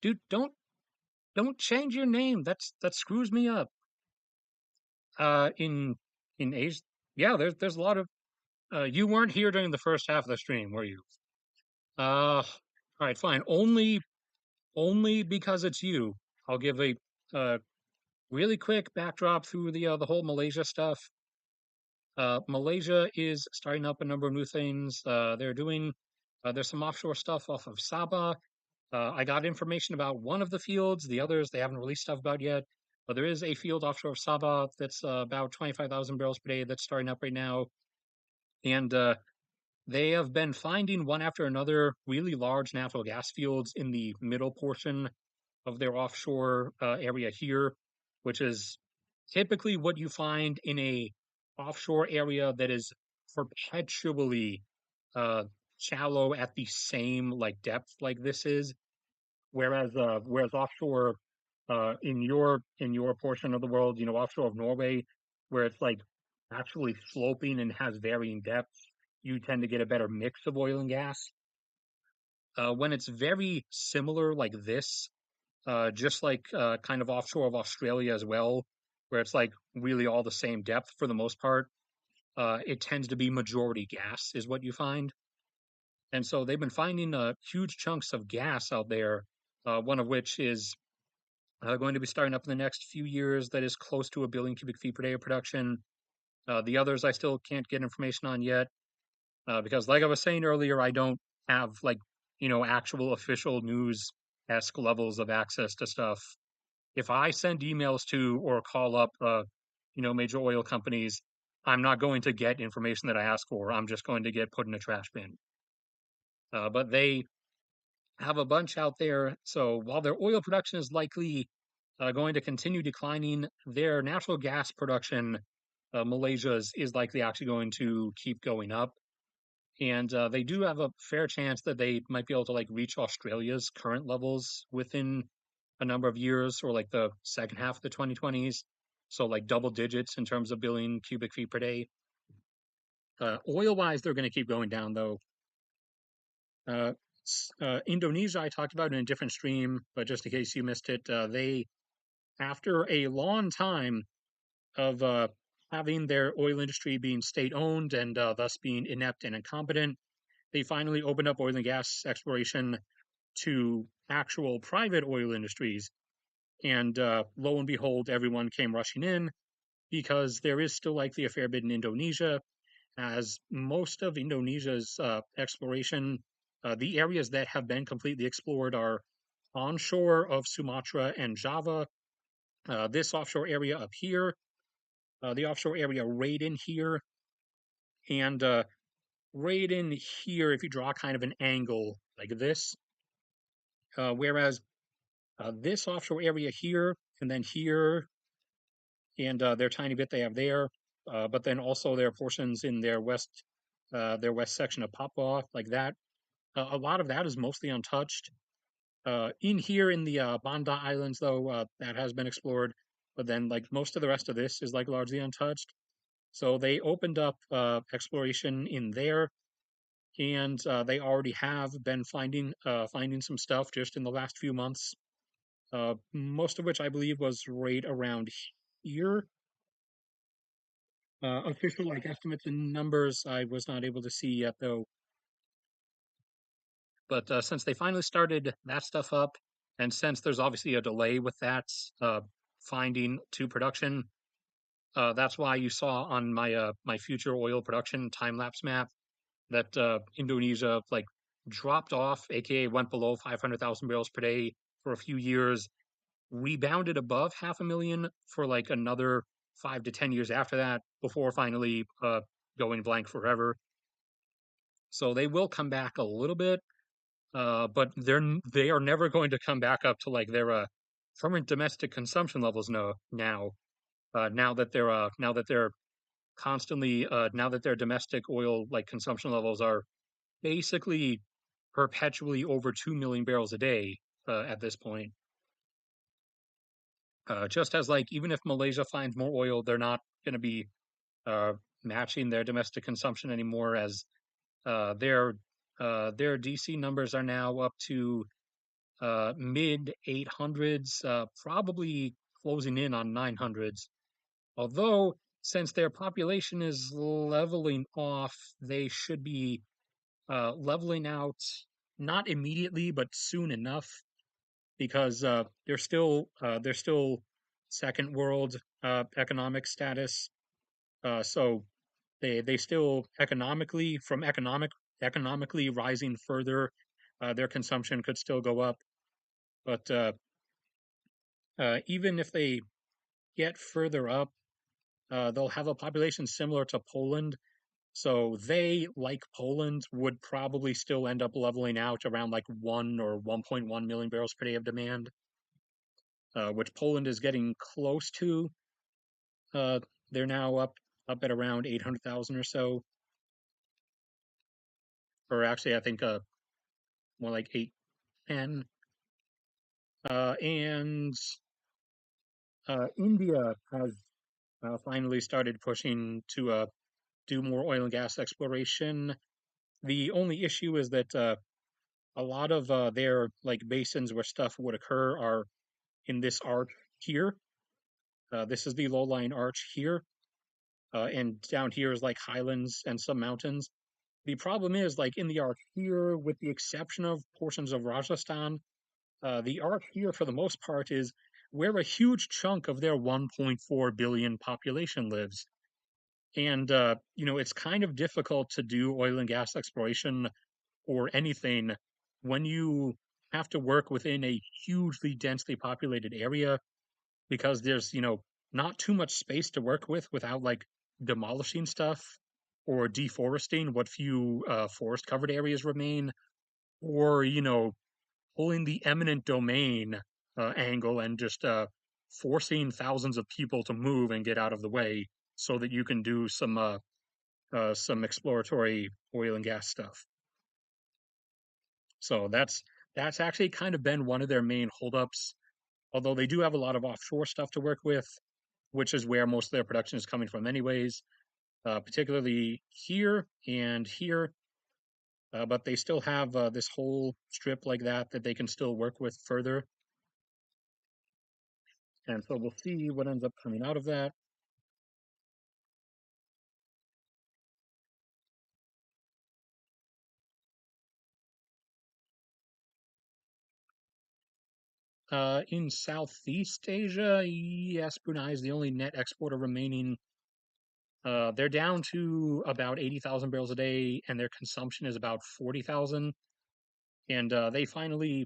dude, don't change your name. That screws me up. In Asia, yeah, there's a lot of you weren't here during the first half of the stream, were you? All right, fine. Only because it's you. I'll give a uh really quick backdrop through the whole Malaysia stuff. Malaysia is starting up a number of new things. They're doing there's some offshore stuff off of Sabah. I got information about one of the fields. The others they haven't released stuff about yet. But there is a field offshore of Sabah that's about 25,000 barrels per day that's starting up right now. And they have been finding one after another really large natural gas fields in the middle portion of their offshore area here, which is typically what you find in a offshore area that is perpetually uh, shallow at the same like depth like this is. Whereas offshore in your portion of the world, you know, offshore of Norway, where it's like actually sloping and has varying depths, you tend to get a better mix of oil and gas. When it's very similar like this, just like kind of offshore of Australia as well, where it's like really all the same depth for the most part, it tends to be majority gas is what you find. And so they've been finding huge chunks of gas out there, one of which is going to be starting up in the next few years that is close to 1 billion cubic feet per day of production. The others I still can't get information on yet because, like I was saying earlier, I don't have like, you know, actual official news esque levels of access to stuff. If I send emails to or call up, you know, major oil companies, I'm not going to get information that I ask for. I'm just going to get put in a trash bin. But they have a bunch out there. So while their oil production is likely going to continue declining, their natural gas production, Malaysia's, is likely actually going to keep going up. And they do have a fair chance that they might be able to like reach Australia's current levels within a number of years or like the second half of the 2020s. So like double digits in terms of billion cubic feet per day. Oil wise, they're going to keep going down though. Uh, Indonesia, I talked about in a different stream, but just in case you missed it, they, after a long time of having their oil industry being state owned and thus being inept and incompetent, they finally opened up oil and gas exploration to actual private oil industries. And lo and behold, everyone came rushing in because there is still likely a fair bit in Indonesia, as most of Indonesia's exploration, the areas that have been completely explored are onshore of Sumatra and Java. This offshore area up here, the offshore area right in here, and right in here, if you draw kind of an angle like this, whereas this offshore area here, and then here, and their tiny bit they have there, but then also there are portions in their west section of Papua, like that. A lot of that is mostly untouched. In here in the Banda Islands, though, that has been explored, but then like most of the rest of this is like largely untouched. So they opened up exploration in there, and they already have been finding some stuff just in the last few months. Most of which I believe was right around here. Official like estimates and numbers I was not able to see yet though. But since they finally started that stuff up, and since there's obviously a delay with that finding to production, that's why you saw on my future oil production time lapse map that Indonesia like dropped off, aka went below 500,000 barrels per day for a few years, rebounded above 500,000 for like another 5 to 10 years after that, before finally going blank forever. So they will come back a little bit, but they are never going to come back up to like their current domestic consumption levels now. Now that they're constantly now that their domestic oil like consumption levels are basically perpetually over 2 million barrels a day at this point. Just as like even if Malaysia finds more oil, they're not going to be uh, matching their domestic consumption anymore, as uh, their their DC numbers are now up to mid 800s, probably closing in on 900s. Although, since their population is leveling off, they should be leveling out not immediately, but soon enough, because they're still second world economic status. So they still economically rising further. Their consumption could still go up, but even if they get further up, they'll have a population similar to Poland. So they, like Poland, would probably still end up leveling out around like 1 or 1.1 million barrels per day of demand, which Poland is getting close to. Uh, they're now up at around 800,000 or so, or actually, I think more like 810. And India has finally started pushing to do more oil and gas exploration. The only issue is that a lot of their like basins where stuff would occur are in this arc here. This is the low-lying arch here, and down here is like highlands and some mountains. The problem is, like in the arc here, with the exception of portions of Rajasthan, the arc here, for the most part, is where a huge chunk of their 1.4 billion population lives. And, it's kind of difficult to do oil and gas exploration or anything when you have to work within a hugely densely populated area because there's, not too much space to work with without like demolishing stuff or deforesting what few forest covered areas remain, or, pulling the eminent domain angle and just forcing thousands of people to move and get out of the way so that you can do some exploratory oil and gas stuff. So that's actually kind of been one of their main holdups. Although they do have a lot of offshore stuff to work with, which is where most of their production is coming from, anyways. Particularly here and here. But they still have this whole strip like that they can still work with further. And so we'll see what ends up coming out of that. In Southeast Asia, yes, Brunei is the only net exporter remaining. They're down to about 80,000 barrels a day, and their consumption is about 40,000. And they finally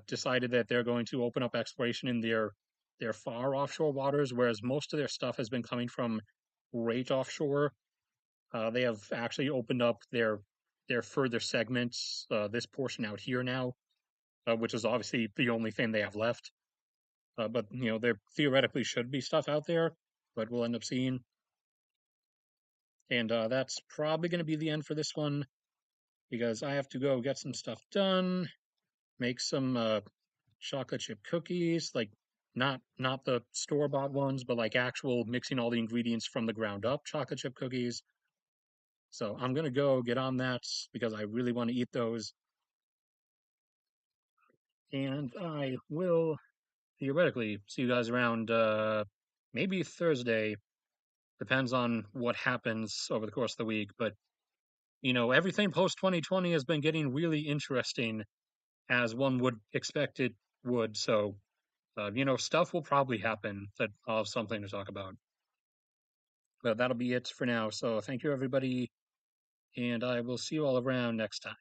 decided that they're going to open up exploration in their far offshore waters, whereas most of their stuff has been coming from right offshore. They have actually opened up their further segments, this portion out here now, which is obviously the only thing they have left. But there theoretically should be stuff out there, but we'll end up seeing. And that's probably going to be the end for this one because I have to go get some stuff done, make some chocolate chip cookies, like not the store bought ones, but like actual mixing all the ingredients from the ground up chocolate chip cookies. So I'm gonna go get on that because I really want to eat those, and I will theoretically see you guys around maybe Thursday. Depends on what happens over the course of the week, but everything post 2020 has been getting really interesting as one would expect it would. So stuff will probably happen that I'll have something to talk about. But that'll be it for now. So thank you, everybody, and I will see you all around next time.